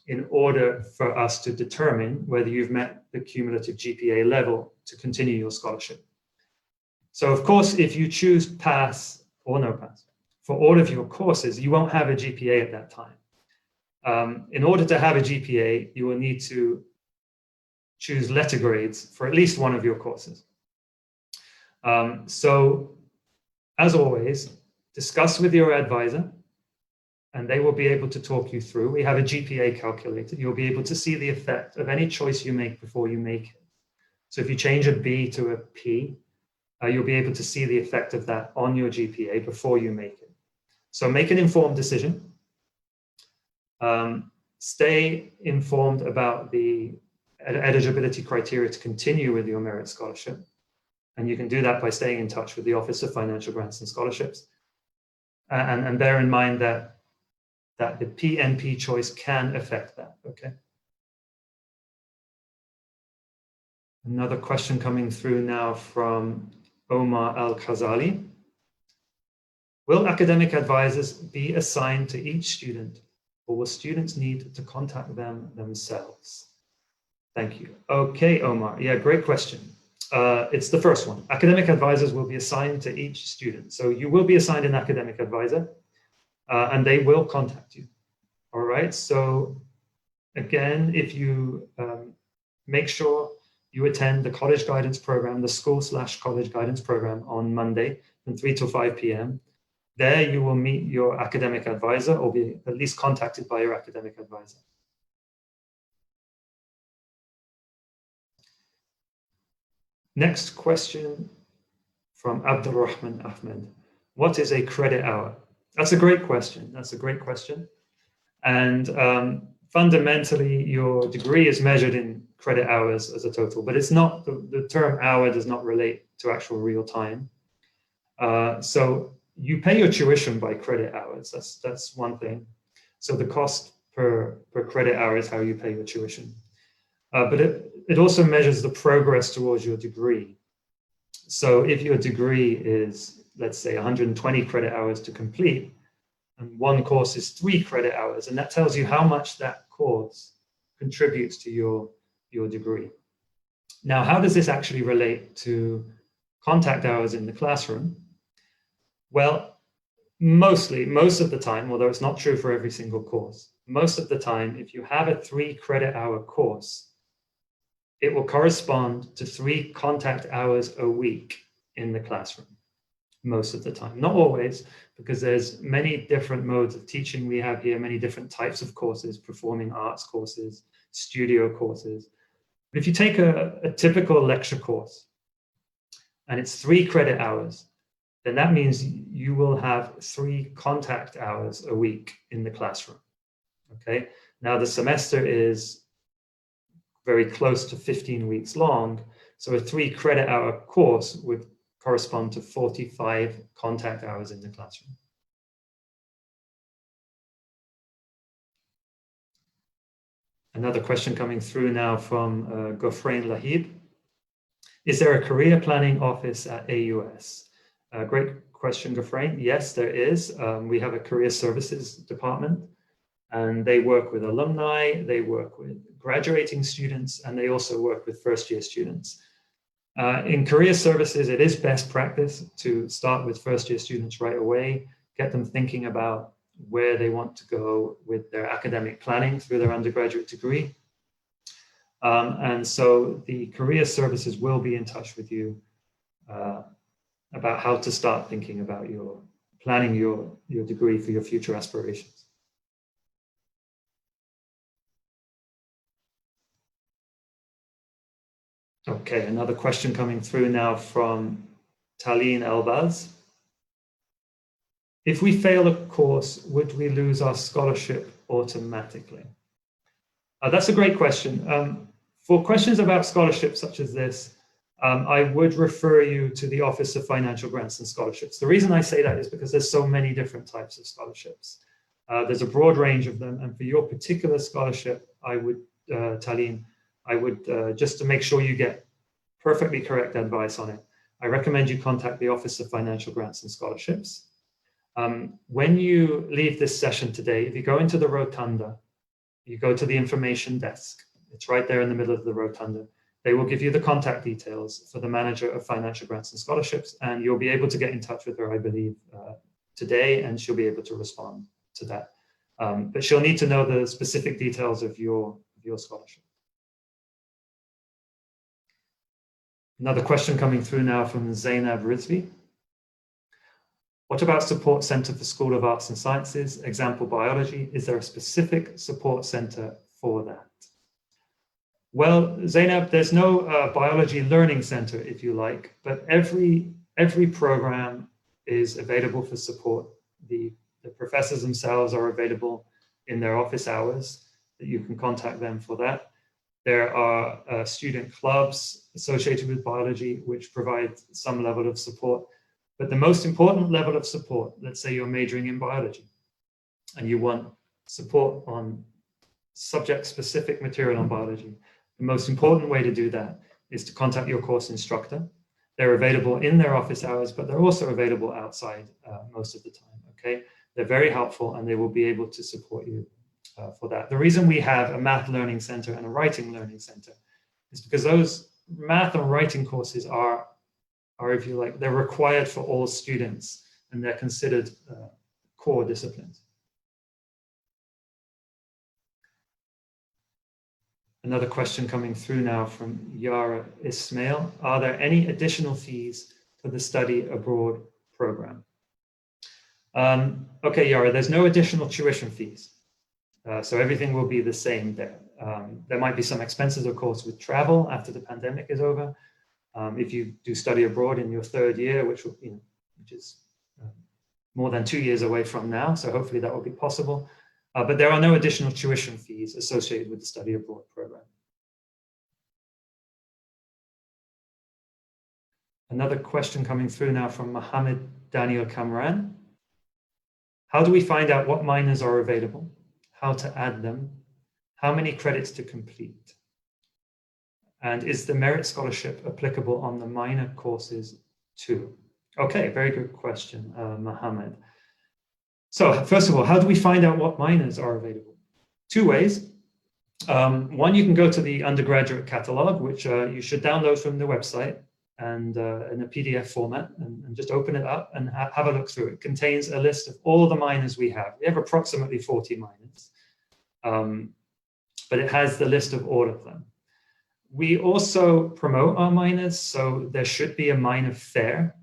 S2: in order for us to determine whether you've met the cumulative GPA level to continue your scholarship. So, of course, if you choose pass or no pass for all of your courses, you won't have a GPA at that time. In order to have a GPA, you will need to choose letter grades for at least one of your courses. So, as always, discuss with your advisor, and they will be able to talk you through. We have a GPA calculator. You'll be able to see the effect of any choice you make before you make it. So if you change a B to a P, you'll be able to see the effect of that on your GPA before you make it. So make an informed decision. Stay informed about the eligibility criteria to continue with your merit scholarship. And you can do that by staying in touch with the Office of Financial Grants and Scholarships. And bear in mind that the PNP choice can affect that, okay? Another question coming through now from Omar Al-Khazali. Will academic advisors be assigned to each student, or will students need to contact them themselves? Thank you. Okay, Omar. Yeah, great question. It's the first one. Academic advisors will be assigned to each student. So you will be assigned an academic advisor, and they will contact you. All right. So again, if you make sure you attend the college guidance program, the school/college guidance program on Monday from 3 to 5 p.m. There you will meet your academic advisor, or be at least contacted by your academic advisor. Next question from Abdulrahman Ahmed. What is a credit hour? That's a great question. That's a great question. And fundamentally, your degree is measured in credit hours as a total, but it's not, the term hour does not relate to actual real time. So you pay your tuition by credit hours. That's one thing. So the cost per credit hour is how you pay your tuition. But it also measures the progress towards your degree. So if your degree is, let's say, 120 credit hours to complete, and one course is 3 credit hours, and that tells you how much that course contributes to your degree. Now, how does this actually relate to contact hours in the classroom? Well, most of the time, although it's not true for every single course, most of the time, if you have a 3 credit hour course, it will correspond to 3 contact hours a week in the classroom most of the time. Not always, because there's many different modes of teaching we have here, many different types of courses, performing arts courses, studio courses. But if you take a typical lecture course and it's 3 credit hours, then that means you will have 3 contact hours a week in the classroom. Okay, now the semester is very close to 15 weeks long, so a 3 credit hour course would correspond to 45 contact hours in the classroom. Another question coming through now from Gofrain Lahib. Is there a career planning office at AUS? Great question, Gofrain. Yes, there is. We have a career services department, and they work with alumni, they work with graduating students, and they also work with first-year students. In career services, it is best practice to start with first-year students right away, get them thinking about where they want to go with their academic planning through their undergraduate degree. And so the career services will be in touch with you about how to start thinking about planning your degree for your future aspirations. Okay, another question coming through now from Taline Elbaz. If we fail a course, would we lose our scholarship automatically? That's a great question. For questions about scholarships such as this, I would refer you to the Office of Financial Grants and Scholarships. The reason I say that is because there's so many different types of scholarships. There's a broad range of them, and for your particular scholarship, I would, Taline, I would, just to make sure you get perfectly correct advice on it, I recommend you contact the Office of Financial Grants and Scholarships. When you leave this session today, if you go into the rotunda, you go to the information desk, it's right there in the middle of the rotunda. They will give you the contact details for the manager of financial grants and scholarships, and you'll be able to get in touch with her, I believe, today, and she'll be able to respond to that. But she'll need to know the specific details of your scholarship. Another question coming through now from Zainab Rizvi. What about Support Center for School of Arts and Sciences, example biology? Is there a specific support center for that? Well, Zainab, there's no biology learning center, if you like, but every program is available for support. The professors themselves are available in their office hours, that you can contact them for that. There are student clubs associated with biology, which provide some level of support. But the most important level of support, let's say you're majoring in biology and you want support on subject-specific material on biology, the most important way to do that is to contact your course instructor. They're available in their office hours, but they're also available outside most of the time, okay? They're very helpful and they will be able to support you for that. The reason we have a math learning center and a writing learning center is because those math and writing courses are, if you like, they're required for all students and they're considered core disciplines. Another question coming through now from Yara Ismail. Are there any additional fees for the study abroad program? Okay, Yara, there's no additional tuition fees. So everything will be the same there. There might be some expenses, of course, with travel after the pandemic is over. If you do study abroad in your 3rd year, which is more than 2 years away from now, so hopefully that will be possible. But there are no additional tuition fees associated with the study abroad program. Another question coming through now from Mohammed Daniel Kamran. How do we find out what minors are available? How to add them? How many credits to complete? And is the merit scholarship applicable on the minor courses too? Okay, very good question, Mohammed. So first of all, how do we find out what minors are available? 2 ways. One, you can go to the Undergraduate Catalog, which you should download from the website and in a PDF format, and just open it up and have a look through. It contains a list of all the minors we have. We have approximately 40 minors, but it has the list of all of them. We also promote our minors, so there should be a minor fair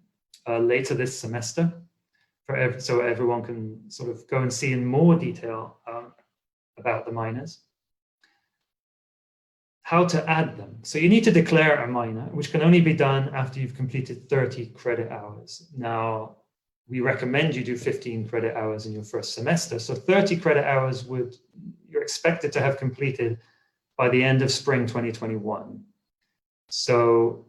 S2: later this semester, so everyone can sort of go and see in more detail about the minors. How to add them. So you need to declare a minor, which can only be done after you've completed 30 credit hours. Now, we recommend you do 15 credit hours in your first semester. So 30 credit hours you're expected to have completed by the end of spring 2021. So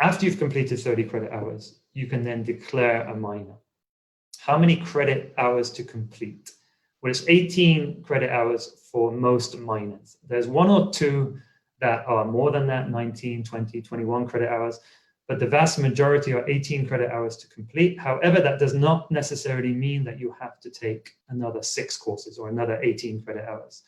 S2: after you've completed 30 credit hours, you can then declare a minor. How many credit hours to complete? Well, it's 18 credit hours for most minors. There's one or two that are more than that, 19, 20, 21 credit hours, but the vast majority are 18 credit hours to complete. However, that does not necessarily mean that you have to take another 6 courses or another 18 credit hours,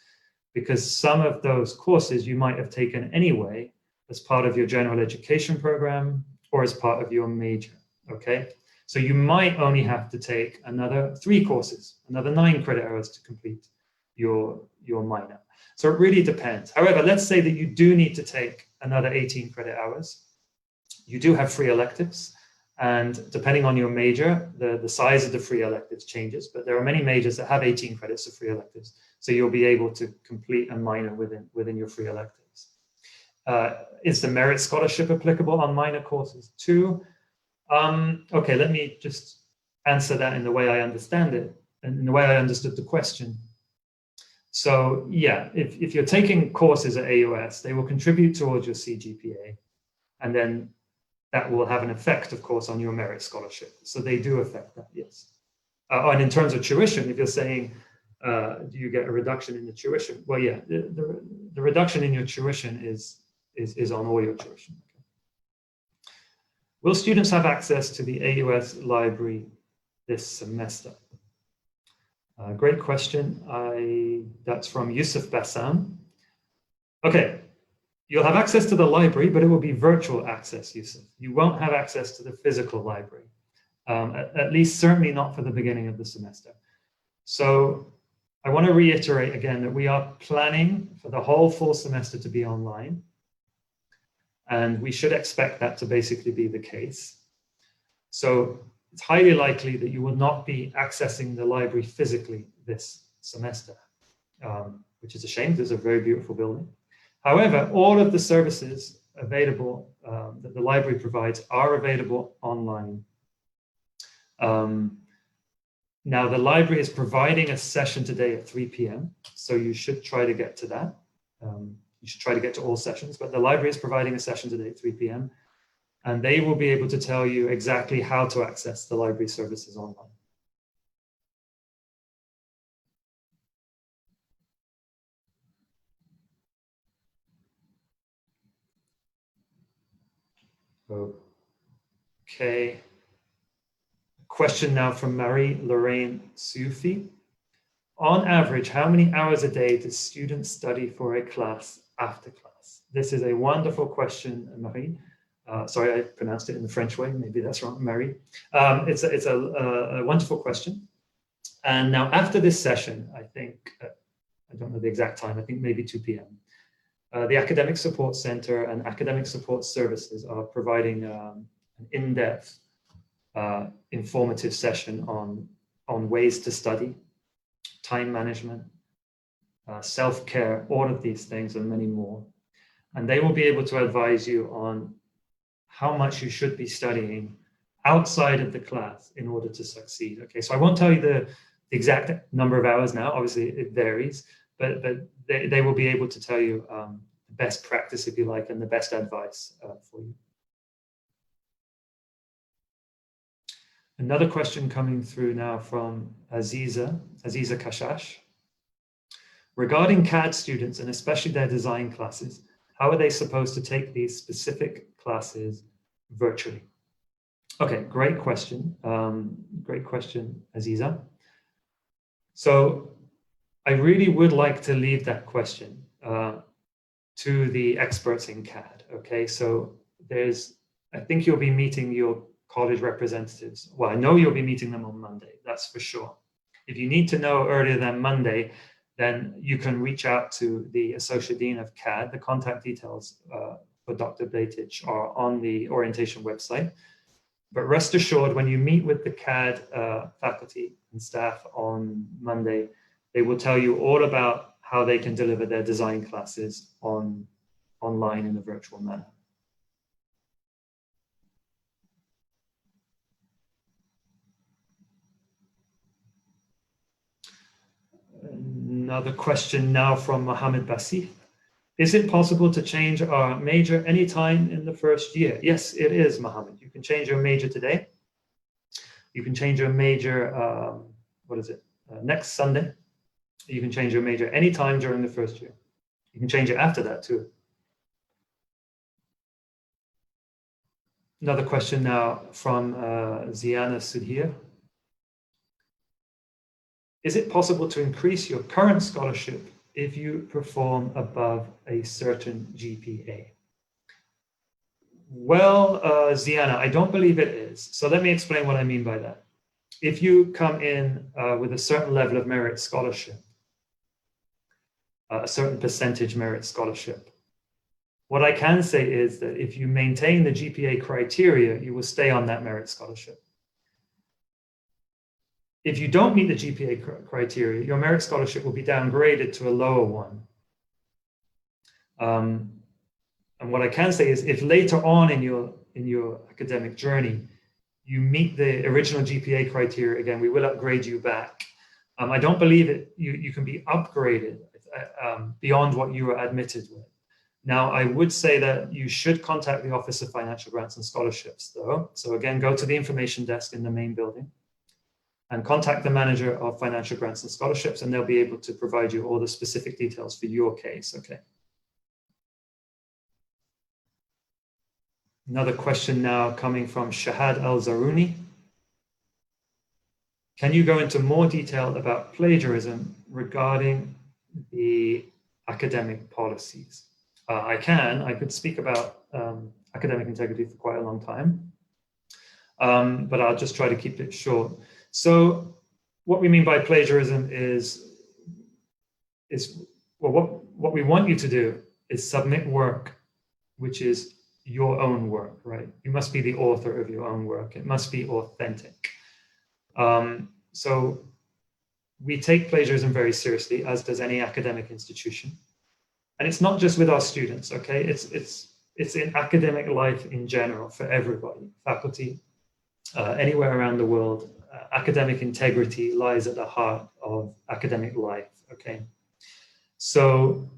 S2: because some of those courses you might have taken anyway as part of your general education program or as part of your major, okay? So you might only have to take another 3 courses, another 9 credit hours to complete your minor. So it really depends. However, let's say that you do need to take another 18 credit hours. You do have free electives, and depending on your major, the size of the free electives changes, but there are many majors that have 18 credits of free electives. So you'll be able to complete a minor within your free electives. Is the merit scholarship applicable on minor courses too? Okay, let me just answer that in the way I understand it and in the way I understood the question. So yeah, if you're taking courses at AUS, they will contribute towards your CGPA, and then that will have an effect, of course, on your merit scholarship. So they do affect that, yes. And in terms of tuition, if you're saying, do you get a reduction in the tuition? Well, yeah, the reduction in your tuition is on all your tuition. Okay. Will students have access to the AUS library this semester? Great question. That's from Yusuf Bassam. Okay, you'll have access to the library, but it will be virtual access, Yusuf. You won't have access to the physical library, at least certainly not for the beginning of the semester. So I want to reiterate again that we are planning for the whole full semester to be online, and we should expect that to basically be the case. So it's highly likely that you will not be accessing the library physically this semester, which is a shame. It's a very beautiful building. However, all of the services available that the library provides are available online. Now, the library is providing a session today at 3 p.m., so you should try to get to that. You should try to get to all sessions, but the library is providing a session today at 3 p.m., and they will be able to tell you exactly how to access the library services online. Okay. Question now from Marie-Lorraine Sufi. On average, how many hours a day do students study for a class after class? This is a wonderful question, Marie. Sorry, I pronounced it in the French way. Maybe that's wrong, Marie. It's a wonderful question. And now after this session, I think, I don't know the exact time, I think maybe 2 p.m. The Academic Support Center and Academic Support Services are providing an in-depth, informative session on ways to study, time management, self-care, all of these things and many more. And they will be able to advise you on how much you should be studying outside of the class in order to succeed. Okay, so I won't tell you the exact number of hours now. Obviously, it varies, but they will be able to tell you the best practice, if you like, and the best advice for you. Another question coming through now from Aziza Kashash. Regarding CAD students, and especially their design classes, how are they supposed to take these specific classes virtually? Okay, great question. Great question, Aziza. So I really would like to leave that question to the experts in CAD. Okay, so I think you'll be meeting your college representatives. Well, I know you'll be meeting them on Monday, that's for sure. If you need to know earlier than Monday, then you can reach out to the Associate Dean of CAD. The contact details for Dr. Blatich are on the orientation website. But rest assured, when you meet with the CAD faculty and staff on Monday, they will tell you all about how they can deliver their design classes online in a virtual manner. Another question now from Mohammed Basif. Is it possible to change our major anytime in the first year? Yes, it is, Mohammed. You can change your major today. You can change your major, next Sunday. You can change your major anytime during the first year. You can change it after that too. Another question now from Ziana Sudhir. Is it possible to increase your current scholarship if you perform above a certain GPA? Well, Ziana, I don't believe it is. So let me explain what I mean by that. If you come in with a certain level of merit scholarship, a certain percentage merit scholarship, what I can say is that if you maintain the GPA criteria, you will stay on that merit scholarship. If you don't meet the GPA criteria, your merit scholarship will be downgraded to a lower one. And what I can say is if later on in your academic journey, you meet the original GPA criteria again, we will upgrade you back. I don't believe you can be upgraded beyond what you were admitted with. Now, I would say that you should contact the Office of Financial Grants and Scholarships though. So again, go to the information desk in the main building and contact the manager of financial grants and scholarships, and they'll be able to provide you all the specific details for your case, okay? Another question now coming from Shahad Al-Zaruni. Can you go into more detail about plagiarism regarding the academic policies? I could speak about academic integrity for quite a long time, but I'll just try to keep it short. So what we mean by plagiarism is what we want you to do is submit work which is your own work, right? You must be the author of your own work. It must be authentic. So we take plagiarism very seriously, as does any academic institution. And it's not just with our students, okay? It's in academic life in general for everybody, faculty, anywhere around the world. Academic integrity lies at the heart of academic life, okay? So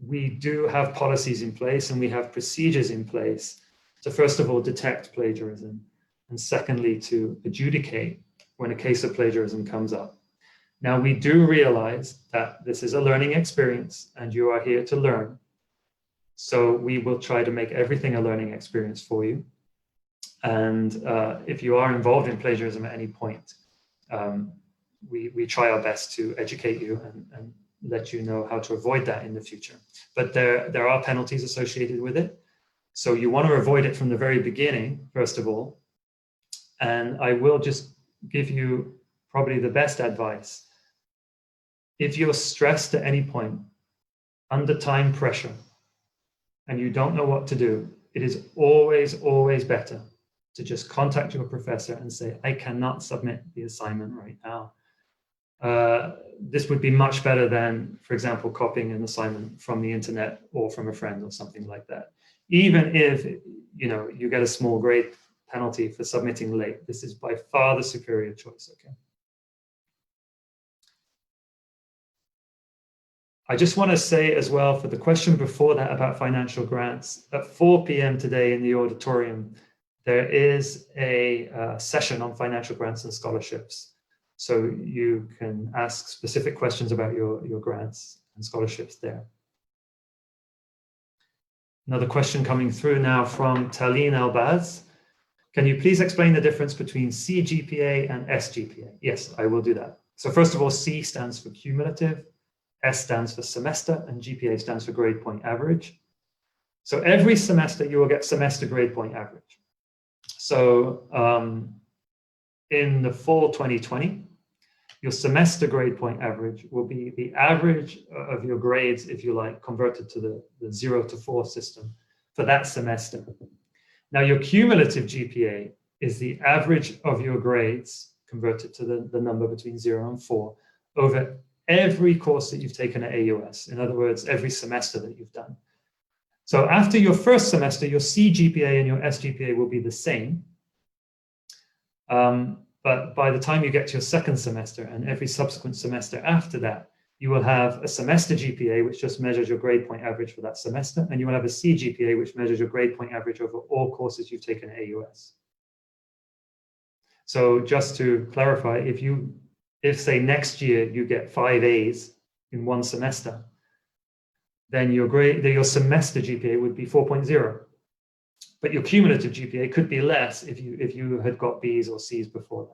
S2: we do have policies in place and we have procedures in place to, first of all, detect plagiarism, and secondly, to adjudicate when a case of plagiarism comes up. Now, we do realize that this is a learning experience and you are here to learn. So we will try to make everything a learning experience for you. And if you are involved in plagiarism at any point, we try our best to educate you and let you know how to avoid that in the future. But there are penalties associated with it. So you want to avoid it from the very beginning, first of all. And I will just give you probably the best advice. If you're stressed at any point, under time pressure, and you don't know what to do, it is always, always better to just contact your professor and say, I cannot submit the assignment right now. This would be much better than, for example, copying an assignment from the internet or from a friend or something like that. Even if you get a small grade penalty for submitting late, this is by far the superior choice, okay? I just want to say as well, for the question before that about financial grants, at 4 p.m. today in the auditorium, there is a session on financial grants and scholarships. So you can ask specific questions about your grants and scholarships there. Another question coming through now from Taline Albaz. Can you please explain the difference between CGPA and SGPA? Yes, I will do that. So first of all, C stands for cumulative, S stands for semester, and GPA stands for grade point average. So every semester you will get semester grade point average. So in the fall 2020, Your semester grade point average will be the average of your grades, if you like, converted to the 0 to 4 system for that semester. Now, your cumulative GPA is the average of your grades converted to the number between 0 and 4 over every course that you've taken at AUS. In other words, every semester that you've done. So after your first semester, your CGPA and your SGPA will be the same. But by the time you get to your second semester and every subsequent semester after that, you will have a semester GPA, which just measures your grade point average for that semester. And you will have a CGPA, which measures your grade point average over all courses you've taken at AUS. So just to clarify, if say next year you get 5 A's in one semester, then your semester GPA would be 4.0. But your cumulative GPA could be less if you had got B's or C's before that.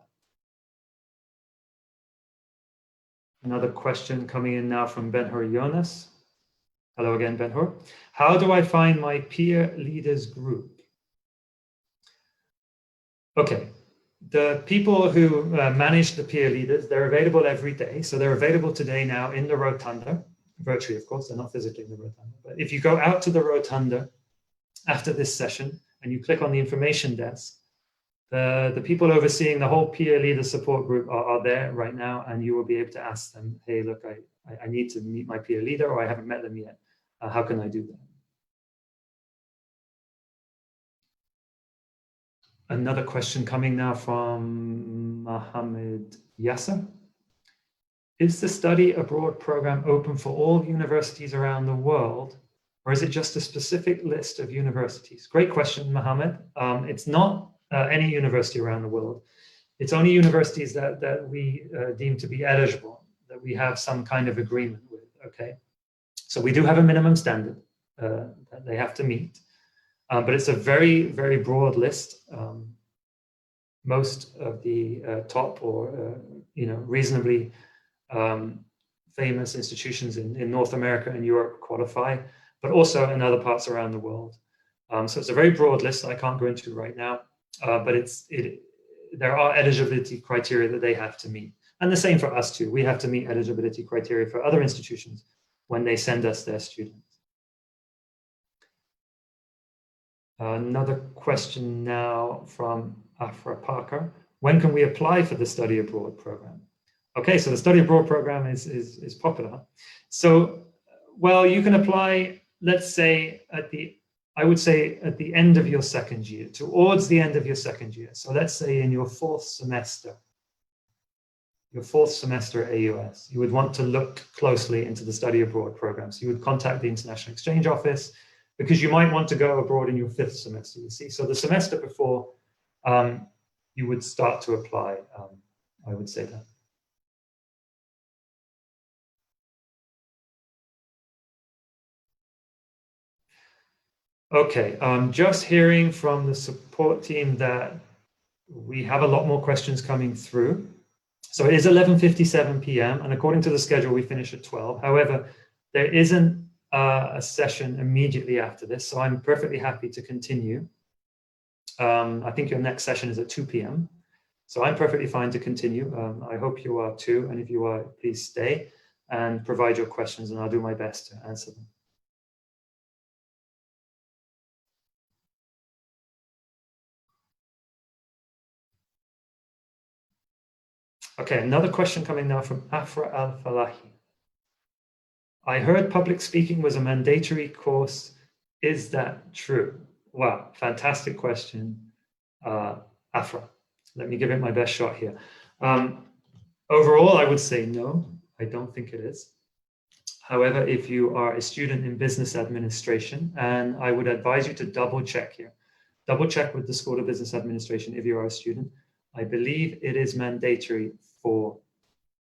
S2: Another question coming in now from Ben-Hur Jonas. Hello again, Ben-Hur. How do I find my peer leaders group? Okay, the people who manage the peer leaders, they're available every day. So they're available today now in the rotunda, virtually, of course, they're not physically in the rotunda. But if you go out to the rotunda after this session and you click on the information desk, the people overseeing the whole peer leader support group are there right now, and you will be able to ask them, hey, look, I need to meet my peer leader, or I haven't met them yet. How can I do that? Another question coming now from Mohammed Yasser. Is the study abroad program open for all universities around the world, or is it just a specific list of universities? Great question, Mohammed. It's not any university around the world. It's only universities that we deem to be eligible, that we have some kind of agreement with, okay? So we do have a minimum standard that they have to meet, but it's a very, very broad list. Most of the top or reasonably famous institutions in North America and Europe qualify, but also in other parts around the world. So it's a very broad list that I can't go into right now, but there are eligibility criteria that they have to meet. And the same for us too. We have to meet eligibility criteria for other institutions when they send us their students. Another question now from Afra Parker. When can we apply for the study abroad program? Okay, so the study abroad program is popular. So, well, you can apply, let's say I would say at the end of your second year, towards the end of your second year. So let's say in your fourth semester at AUS, you would want to look closely into the study abroad program. So you would contact the International Exchange Office, because you might want to go abroad in your fifth semester, you see. So the semester before, you would start to apply, I would say that. Okay, just hearing from the support team that we have a lot more questions coming through. So it is 11:57 p.m. and according to the schedule, we finish at 12. However, there isn't a session immediately after this, so I'm perfectly happy to continue. I think your next session is at 2 p.m. So I'm perfectly fine to continue. I hope you are too, and if you are, please stay and provide your questions, and I'll do my best to answer them. Okay, another question coming now from Afra Al-Falahi. I heard public speaking was a mandatory course. Is that true? Wow, fantastic question, Afra. Let me give it my best shot here. Overall, I would say no, I don't think it is. However, if you are a student in business administration, and I would advise you to double check here. Double check with the School of Business Administration if you are a student. I believe it is mandatory for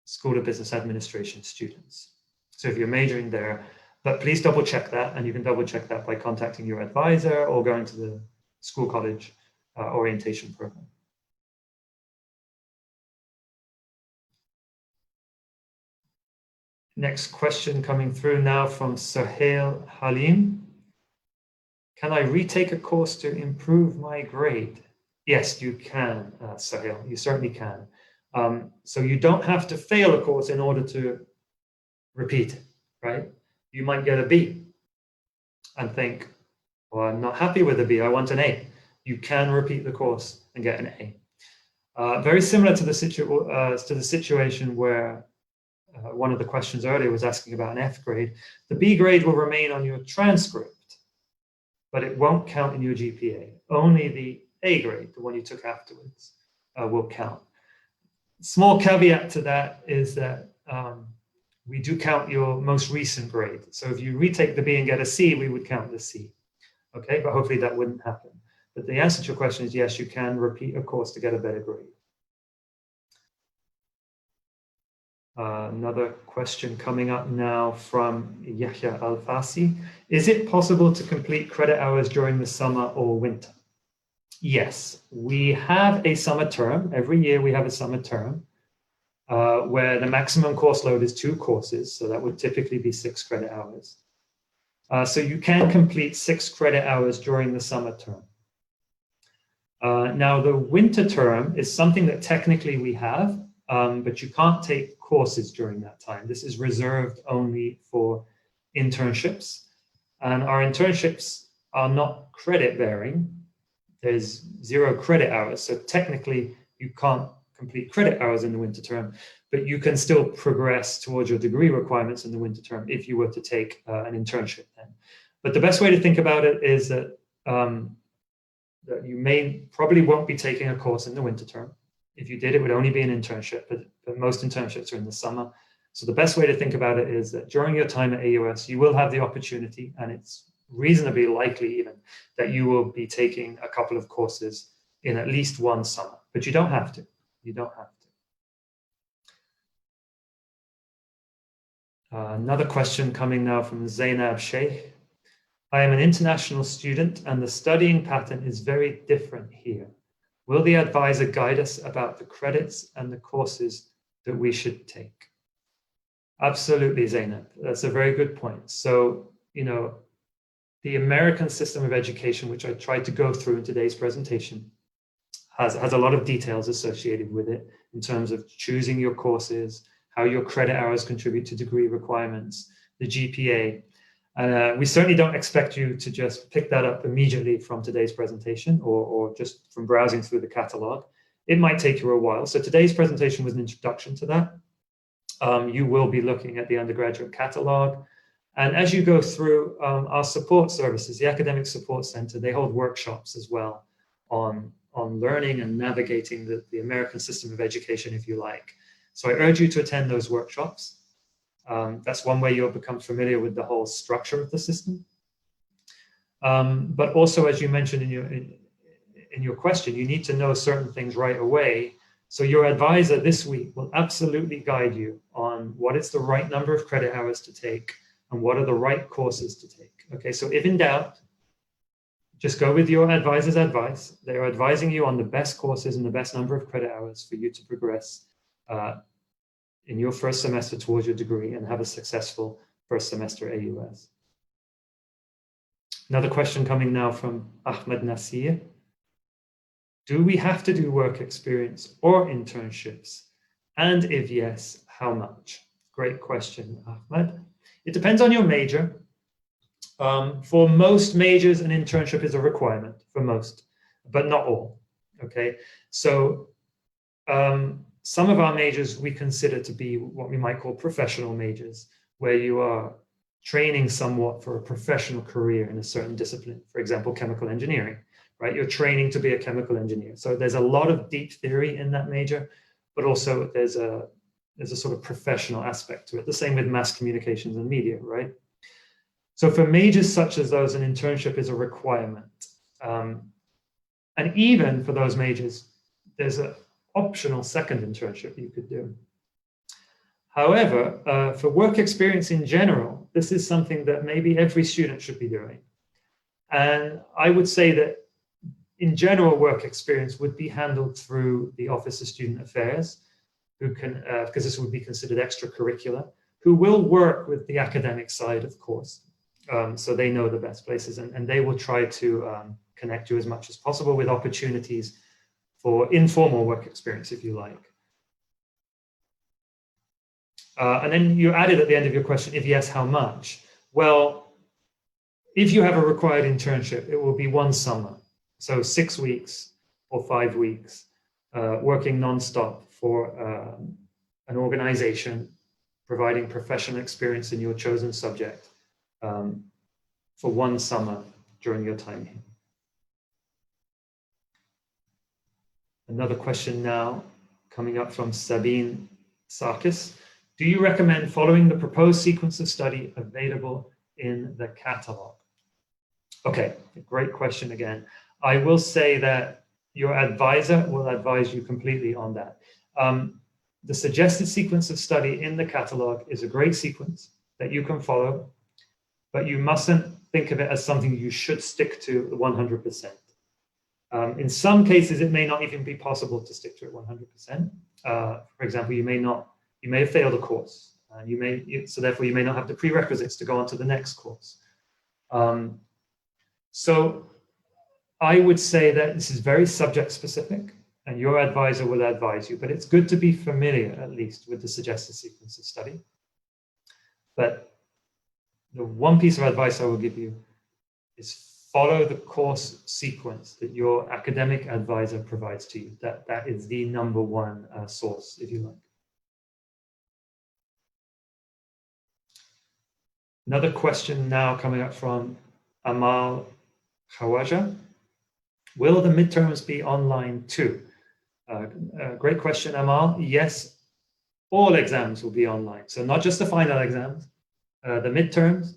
S2: School of Business Administration students. So if you're majoring there, but please double check that, and you can double check that by contacting your advisor or going to the school college orientation program. Next question coming through now from Sohail Halim. Can I retake a course to improve my grade? Yes, you can, Sohail, you certainly can. So you don't have to fail a course in order to repeat it, right? You might get a B and think, well, I'm not happy with a B, I want an A. You can repeat the course and get an A. Very similar to the situation where one of the questions earlier was asking about an F grade. The B grade will remain on your transcript, but it won't count in your GPA. Only the A grade, the one you took afterwards, will count. Small caveat to that is that we do count your most recent grade. So if you retake the B and get a C, we would count the C. Okay, but hopefully that wouldn't happen. But the answer to your question is yes, you can repeat a course to get a better grade. Another question coming up now from Yahya Al-Fasi. Is it possible to complete credit hours during the summer or winter? Yes, we have a summer term. Every year we have a summer term where the maximum course load is 2 courses. So that would typically be 6 credit hours. So you can complete 6 credit hours during the summer term. Now the winter term is something that technically we have, but you can't take courses during that time. This is reserved only for internships. And our internships are not credit bearing. There's 0 credit hours. So technically you can't complete credit hours in the winter term, but you can still progress towards your degree requirements in the winter term if you were to take an internship then. But the best way to think about it is that, that you probably won't be taking a course in the winter term. If you did, it would only be an internship, but most internships are in the summer. So the best way to think about it is that during your time at AUS, you will have the opportunity, and it's reasonably likely even, that you will be taking a couple of courses in at least one summer, but you don't have to. You don't have to. Another question coming now from Zainab Sheikh. I am an international student and the studying pattern is very different here. Will the advisor guide us about the credits and the courses that we should take? Absolutely, Zainab. That's a very good point. So, you know, the American system of education, which I tried to go through in today's presentation, has a lot of details associated with it in terms of choosing your courses, how your credit hours contribute to degree requirements, the GPA. And we certainly don't expect you to just pick that up immediately from today's presentation or just from browsing through the catalog. It might take you a while. So today's presentation was an introduction to that. You will be looking at the Undergraduate Catalog. And as you go through our support services, the Academic Support Center, they hold workshops as well on learning and navigating the American system of education, if you like. So I urge you to attend those workshops. That's one way you'll become familiar with the whole structure of the system. But also, as you mentioned in your question, you need to know certain things right away. So your advisor this week will absolutely guide you on what is the right number of credit hours to take and what are the right courses to take. Okay, so if in doubt, just go with your advisor's advice. They are advising you on the best courses and the best number of credit hours for you to progress in your first semester towards your degree and have a successful first semester AUS. Another question coming now from Ahmed Nasir. Do we have to do work experience or internships? And if yes, how much? Great question, Ahmed. It depends on your major. For most majors, an internship is a requirement for most, but not all, okay? So some of our majors we consider to be what we might call professional majors, where you are training somewhat for a professional career in a certain discipline, for example, chemical engineering, right? You're training to be a chemical engineer. So there's a lot of deep theory in that major, but also there's a sort of professional aspect to it. The same with mass communications and media, right? So for majors such as those, an internship is a requirement. And even for those majors, there's an optional second internship you could do. However, for work experience in general, this is something that maybe every student should be doing. And I would say that in general, work experience would be handled through the Office of Student Affairs, who can, because this would be considered extracurricular, who will work with the academic side, of course. So they know the best places, and they will try to connect you as much as possible with opportunities for informal work experience, if you like. And then you added at the end of your question, if yes, how much? Well, if you have a required internship, it will be one summer. So 6 weeks or 5 weeks, working nonstop for an organization, providing professional experience in your chosen subject for one summer during your time here. Another question now coming up from Sabine Sarkis. Do you recommend following the proposed sequence of study available in the catalog? Okay, great question again. I will say that your advisor will advise you completely on that. The suggested sequence of study in the catalog is a great sequence that you can follow, but you mustn't think of it as something you should stick to 100%. In some cases, it may not even be possible to stick to it 100%. For example, you may have failed a course, so therefore you may not have the prerequisites to go on to the next course. So I would say that this is very subject specific, and your advisor will advise you, but it's good to be familiar at least with the suggested sequence of study. But the one piece of advice I will give you is follow the course sequence that your academic advisor provides to you. That is the number one source, if you like. Another question now coming up from Amal Khawaja. Will the midterms be online too? Great question, Amal. Yes, all exams will be online. So not just the final exams, the midterms,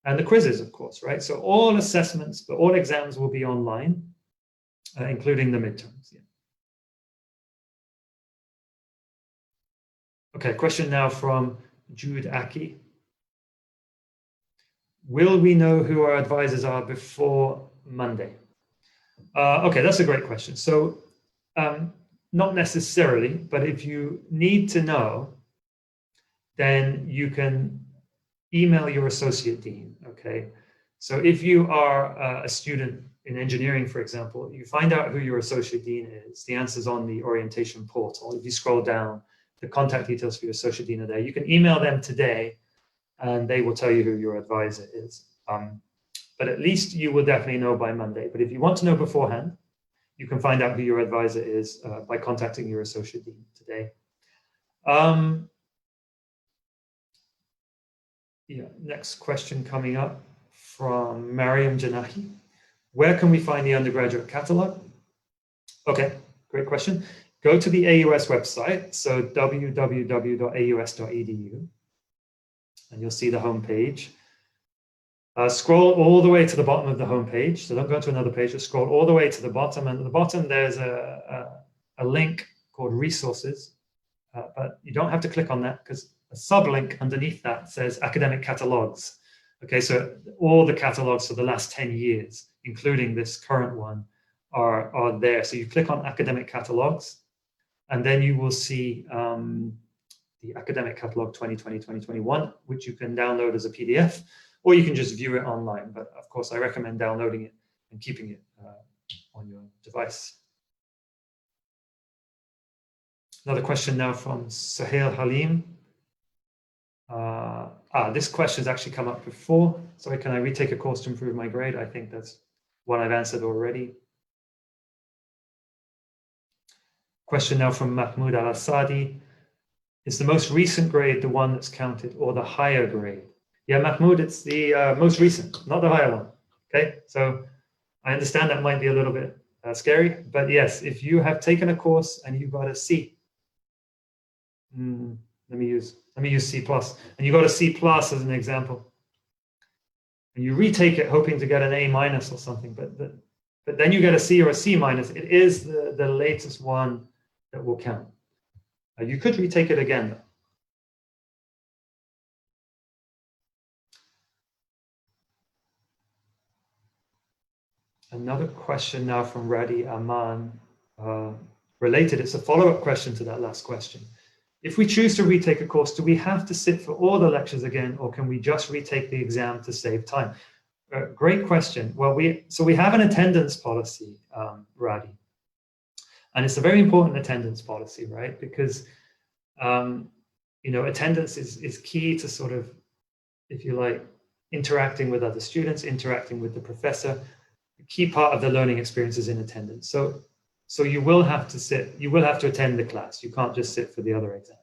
S2: and the quizzes, of course, right? So all assessments, but all exams will be online, including the midterms. Yeah. Okay, question now from Jude Aki. Will we know who our advisors are before Monday? Okay, that's a great question. So not necessarily, but if you need to know, then you can email your associate dean, okay? So if you are a student in engineering, for example, you find out who your associate dean is. The answer's on the orientation portal. If you scroll down, the contact details for your associate dean are there. You can email them today and they will tell you who your advisor is. But at least you will definitely know by Monday. But if you want to know beforehand, you can find out who your advisor is by contacting your associate dean today. Yeah, next question coming up from Mariam Janahi. Where can we find the undergraduate catalog? Okay, great question. Go to the AUS website, so www.aus.edu, and you'll see the homepage. Scroll all the way to the bottom of the homepage. So don't go to another page, just scroll all the way to the bottom. And at the bottom, there's a link called resources, but you don't have to click on that because a sublink underneath that says academic catalogs. Okay, so all the catalogs for the last 10 years, including this current one, are there. So you click on academic catalogs, and then you will see the academic catalog 2020-2021, which you can download as a PDF, or you can just view it online. But of course, I recommend downloading it and keeping it on your device. Another question now from Sahil Halim. This question has actually come up before. Sorry, can I retake a course to improve my grade? I think that's one I've answered already. Question now from Mahmoud Al-Assadi. Is the most recent grade the one that's counted or the higher grade? Yeah, Mahmoud, it's the most recent, not the higher one. Okay, so I understand that might be a little bit scary, but yes, if you have taken a course and you got a C, let me use C+, and you got a C+ as an example, and you retake it hoping to get an A- or something, but then you get a C or a C-, it is the latest one that will count. You could retake it again, though. Another question now from Radi Aman, related. It's a follow-up question to that last question. If we choose to retake a course, do we have to sit for all the lectures again, or can we just retake the exam to save time? Great question. Well, we have an attendance policy, Radi, and it's a very important attendance policy, right? Because attendance is key to sort of, if you like, interacting with other students, interacting with the professor. A key part of the learning experience is in attendance. So you will have to attend the class. You can't just sit for the other exams.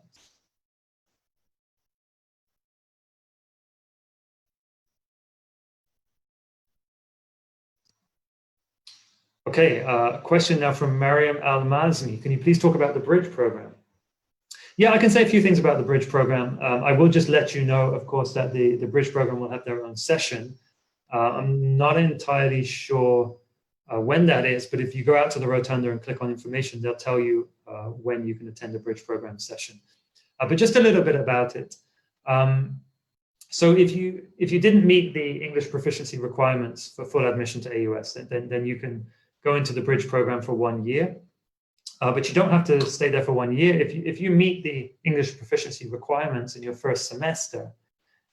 S2: Okay, a question now from Mariam Al-Mazmi. Can you please talk about the Bridge program? Yeah, I can say a few things about the Bridge program. I will just let you know, of course, that the Bridge program will have their own session. I'm not entirely sure when that is, but if you go out to the Rotunda and click on information, they'll tell you when you can attend the Bridge program session. But just a little bit about it. So if you didn't meet the English proficiency requirements for full admission to AUS, then you can go into the Bridge program for 1 year. But you don't have to stay there for 1 year. If you meet the English proficiency requirements in your first semester,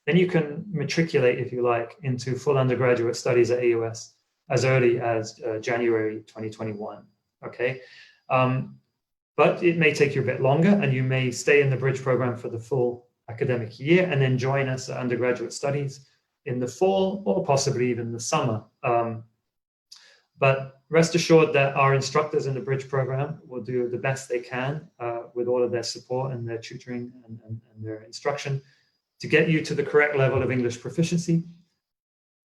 S2: then you can matriculate, if you like, into full undergraduate studies at AUS as early as January 2021, okay? But it may take you a bit longer, and you may stay in the Bridge program for the full academic year and then join us at undergraduate studies in the fall or possibly even the summer. But rest assured that our instructors in the Bridge program will do the best they can with all of their support and their tutoring and their instruction to get you to the correct level of English proficiency.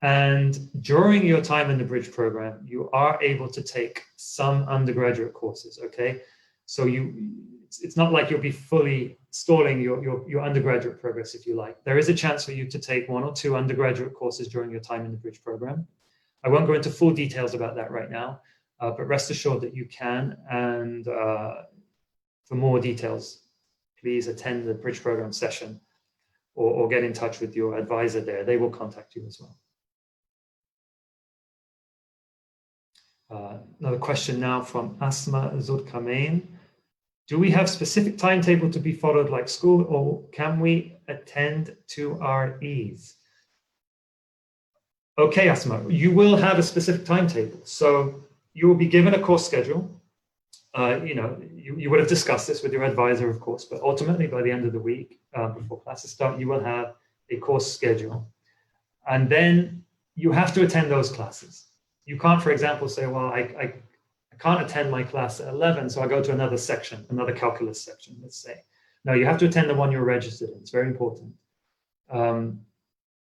S2: And during your time in the Bridge program, you are able to take some undergraduate courses, okay? So it's not like you'll be fully stalling your undergraduate progress, if you like. There is a chance for you to take 1 or 2 undergraduate courses during your time in the Bridge program. I won't go into full details about that right now, but rest assured that you can. And for more details, please attend the Bridge program session or get in touch with your advisor there. They will contact you as well. Another question now from Asma Zudkamein. Do we have specific timetable to be followed like school, or can we attend to our ease? Okay, Asma, you will have a specific timetable. So you will be given a course schedule. You would have discussed this with your advisor, of course, but ultimately by the end of the week, before classes start, you will have a course schedule. And then you have to attend those classes. You can't, for example, say, well, I can't attend my class at 11, so I go to another section, another calculus section, let's say. No, you have to attend the one you're registered in. It's very important.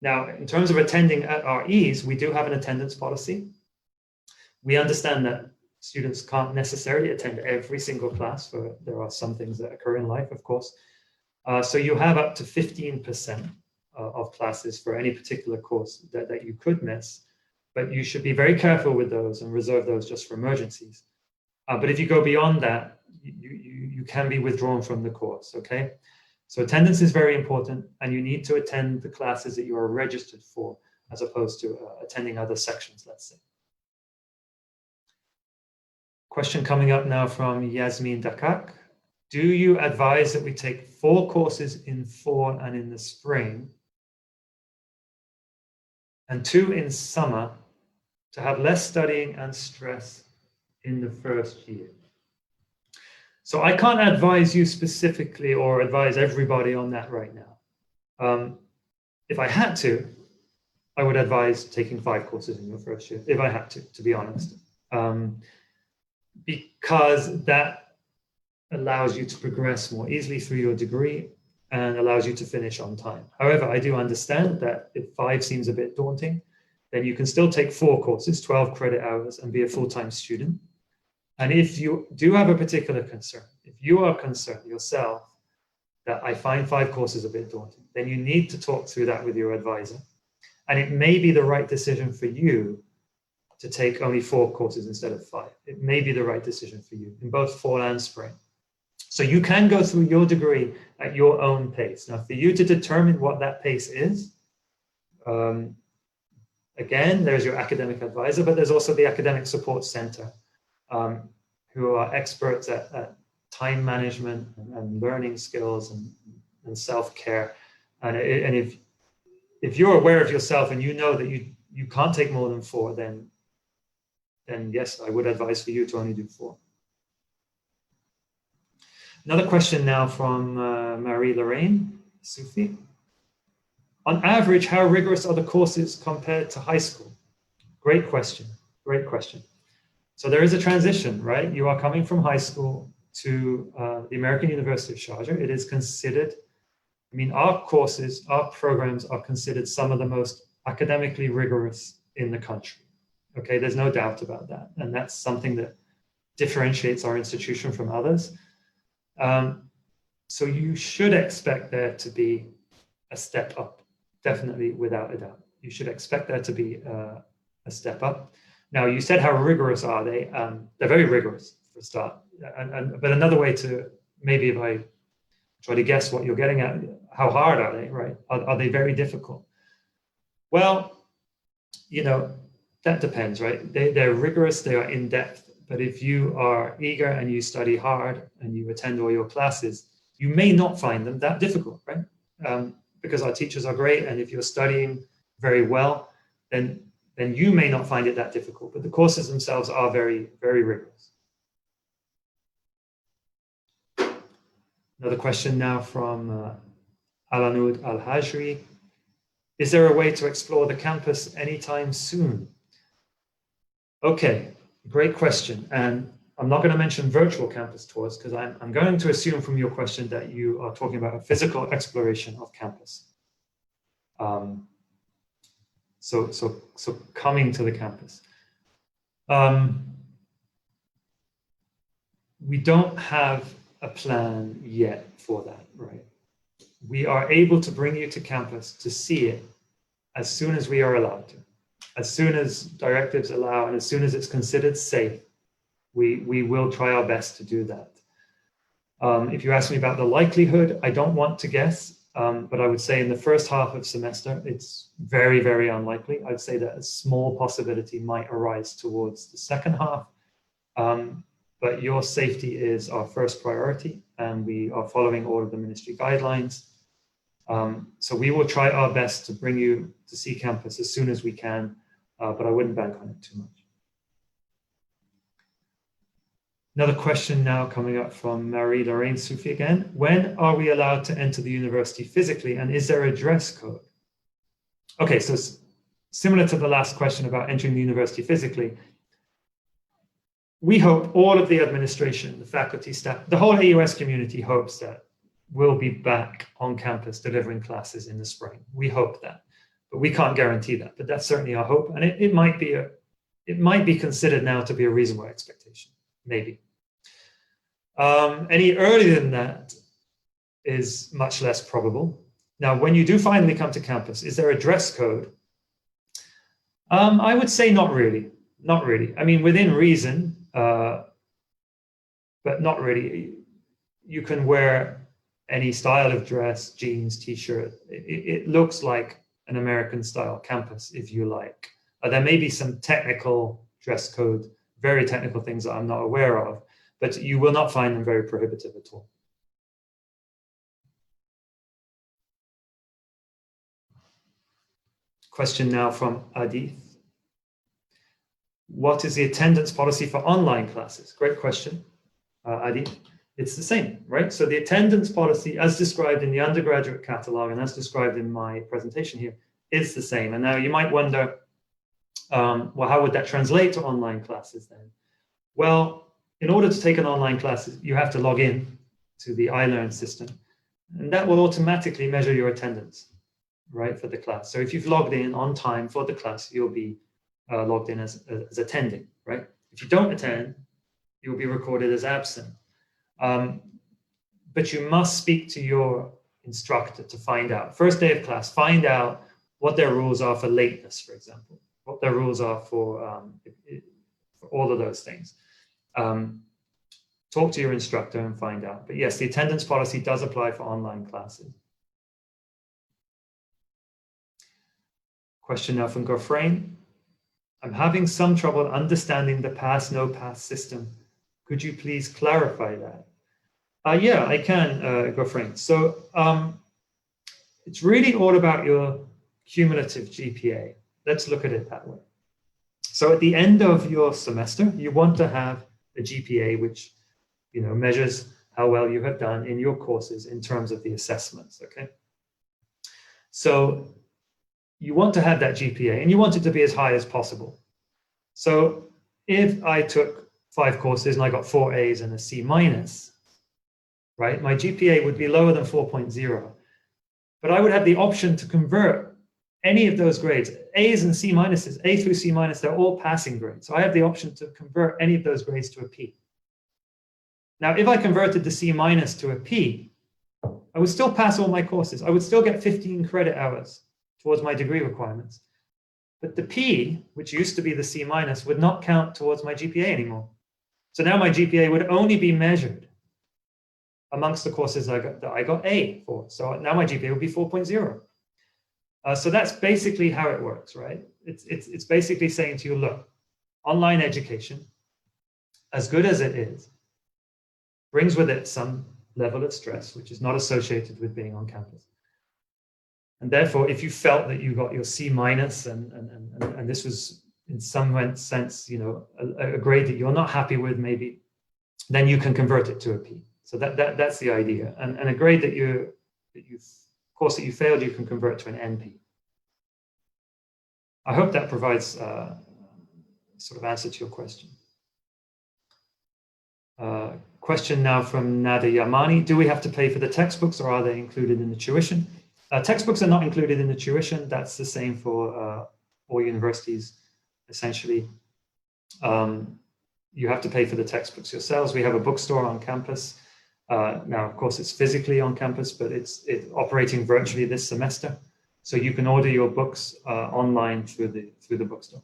S2: Now, in terms of attending at our ease, we do have an attendance policy. We understand that students can't necessarily attend every single class, for there are some things that occur in life, of course. So you have up to 15% of classes for any particular course that you could miss, but you should be very careful with those and reserve those just for emergencies. But if you go beyond that, you can be withdrawn from the course, okay? So attendance is very important, and you need to attend the classes that you are registered for, as opposed to attending other sections, let's say. Question coming up now from Yasmin Dakak. Do you advise that we take 4 courses in fall and in the spring, and 2 in summer, to have less studying and stress in the first year? So I can't advise you specifically or advise everybody on that right now. If I had to, I would advise taking 5 courses in your first year, if I had to be honest, because that allows you to progress more easily through your degree and allows you to finish on time. However, I do understand that if 5 seems a bit daunting, then you can still take 4 courses, 12 credit hours, and be a full-time student. And if you do have a particular concern, if you are concerned yourself that I find 5 courses a bit daunting, then you need to talk through that with your advisor. And it may be the right decision for you to take only 4 courses instead of 5. It may be the right decision for you in both fall and spring. So you can go through your degree at your own pace. Now, for you to determine what that pace is, again, there's your academic advisor, but there's also the Academic Support Center, who are experts at time management and learning skills and self-care. And if you're aware of yourself and you know that you can't take more than 4, then yes, I would advise for you to only do 4. Another question now from Marie-Lorraine Sufi. On average, how rigorous are the courses compared to high school? Great question, great question. So there is a transition, right? You are coming from high school to the American University of Sharjah. It is considered, I mean, our courses, our programs are considered some of the most academically rigorous in the country. Okay, there's no doubt about that. And that's something that differentiates our institution from others. So you should expect there to be a step up, definitely, without a doubt. You should expect there to be a step up. Now, you said how rigorous are they? They're very rigorous for a start. But another way to, maybe if I try to guess what you're getting at, how hard are they, right? Are they very difficult? Well, you know, that depends, right? They're rigorous, they are in-depth. But if you are eager and you study hard and you attend all your classes, you may not find them that difficult, right? Because our teachers are great, and if you're studying very well, then you may not find it that difficult, but the courses themselves are very, very rigorous. Another question now from Alanud Al-Hajri. Is there a way to explore the campus anytime soon? Okay, great question. And I'm not going to mention virtual campus tours because I'm going to assume from your question that you are talking about a physical exploration of campus. So coming to the campus. We don't have a plan yet for that, right? We are able to bring you to campus to see it as soon as we are allowed to. As soon as directives allow and as soon as it's considered safe, we will try our best to do that. If you ask me about the likelihood, I don't want to guess, but I would say in the first half of semester, it's very, very unlikely. I'd say that a small possibility might arise towards the second half, but your safety is our first priority, and we are following all of the ministry guidelines. So we will try our best to bring you to see campus as soon as we can, but I wouldn't bank on it too much. Another question now coming up from Marie-Lorraine Sufi again. When are we allowed to enter the university physically, and is there a dress code? Okay, so similar to the last question about entering the university physically, we hope all of the administration, the faculty, staff, the whole AUS community hopes that we'll be back on campus delivering classes in the spring. We hope that, but we can't guarantee that, but that's certainly our hope. And it might be considered now to be a reasonable expectation, maybe. Any earlier than that is much less probable. Now, when you do finally come to campus, is there a dress code? I would say not really, not really. I mean, within reason, but not really. You can wear any style of dress, jeans, t-shirt. It looks like an American style campus, if you like. There may be some technical dress code, very technical things that I'm not aware of, but you will not find them very prohibitive at all. Question now from Adith. What is the attendance policy for online classes? Great question, Adith. It's the same, right? So the attendance policy, as described in the Undergraduate Catalog and as described in my presentation here, is the same. And now you might wonder, well, how would that translate to online classes then? Well, in order to take an online class, you have to log in to the iLearn system, and that will automatically measure your attendance, right, for the class. So if you've logged in on time for the class, you'll be logged in as attending, right? If you don't attend, you'll be recorded as absent. But you must speak to your instructor to find out. First day of class, find out what their rules are for lateness, for example, what their rules are for all of those things. Talk to your instructor and find out. But yes, the attendance policy does apply for online classes. Question now from Gofrain. I'm having some trouble understanding the pass, no pass system. Could you please clarify that? Yeah, I can, Gofrain. So it's really all about your cumulative GPA. Let's look at it that way. So at the end of your semester, you want to have a GPA which, you know, measures how well you have done in your courses in terms of the assessments, okay? So you want to have that GPA and you want it to be as high as possible. So if I took 5 courses and I got 4 A's and a C minus, right, my GPA would be lower than 4.0. But I would have the option to convert any of those grades. A's and C minuses, A through C minus, they're all passing grades. So I have the option to convert any of those grades to a P. Now, if I converted the C minus to a P, I would still pass all my courses. I would still get 15 credit hours towards my degree requirements. But the P, which used to be the C minus, would not count towards my GPA anymore. So now my GPA would only be measured amongst the courses that I got A for. So now my GPA would be 4.0. So that's basically how it works, right? It's basically saying to you, look, online education, as good as it is, brings with it some level of stress, which is not associated with being on campus. And therefore, if you felt that you got your C minus and this was in some sense, you know, a grade that you're not happy with, maybe, then you can convert it to a P. So that's the idea. And a grade course that you failed, you can convert to an NP. I hope that provides sort of answer to your question. Question now from Nada Yamani. Do we have to pay for the textbooks or are they included in the tuition? Textbooks are not included in the tuition. That's the same for all universities, essentially. You have to pay for the textbooks yourselves. We have a bookstore on campus. Now, of course, it's physically on campus, but it's operating virtually this semester. So you can order your books online through the bookstore.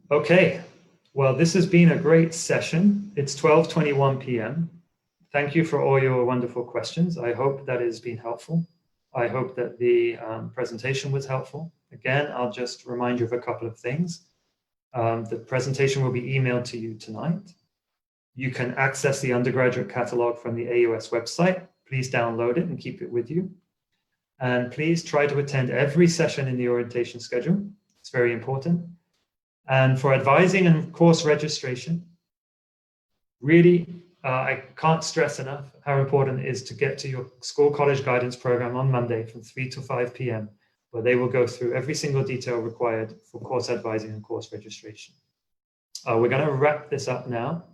S2: Okay, well, this has been a great session. It's 12:21 p.m. Thank you for all your wonderful questions. I hope that has been helpful. I hope that the presentation was helpful. Again, I'll just remind you of a couple of things. The presentation will be emailed to you tonight. You can access the Undergraduate Catalog from the AUS website. Please download it and keep it with you. And please try to attend every session in the orientation schedule. It's very important. And for advising and course registration, really, I can't stress enough how important it is to get to your school college guidance program on Monday from 3 to 5 p.m., where they will go through every single detail required for course advising and course registration. We're going to wrap this up now.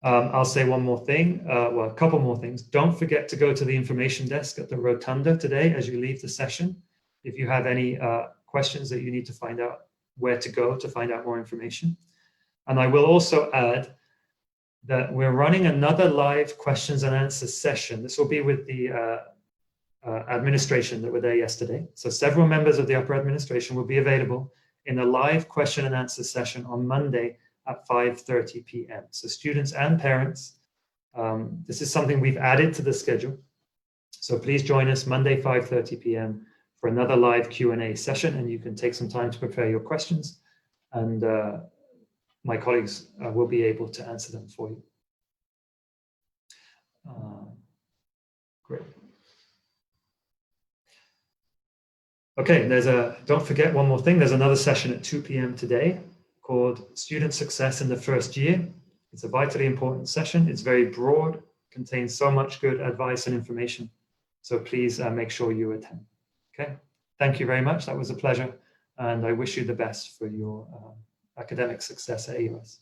S2: I'll say one more thing, well, a couple more things. Don't forget to go to the information desk at the Rotunda today as you leave the session. If you have any questions that you need to find out where to go to find out more information. And I will also add that we're running another live questions and answers session. This will be with the administration that were there yesterday. So several members of the upper administration will be available in a live question and answer session on Monday at 5:30 p.m. So students and parents, this is something we've added to the schedule. So please join us Monday, 5:30 p.m. for another live Q&A session, and you can take some time to prepare your questions, and my colleagues will be able to answer them for you. Great. Okay, don't forget one more thing. There's another session at 2 p.m. today called Student Success in the First Year. It's a vitally important session. It's very broad, contains so much good advice and information. So please make sure you attend. Okay, thank you very much. That was a pleasure. And I wish you the best for your academic success at AUS.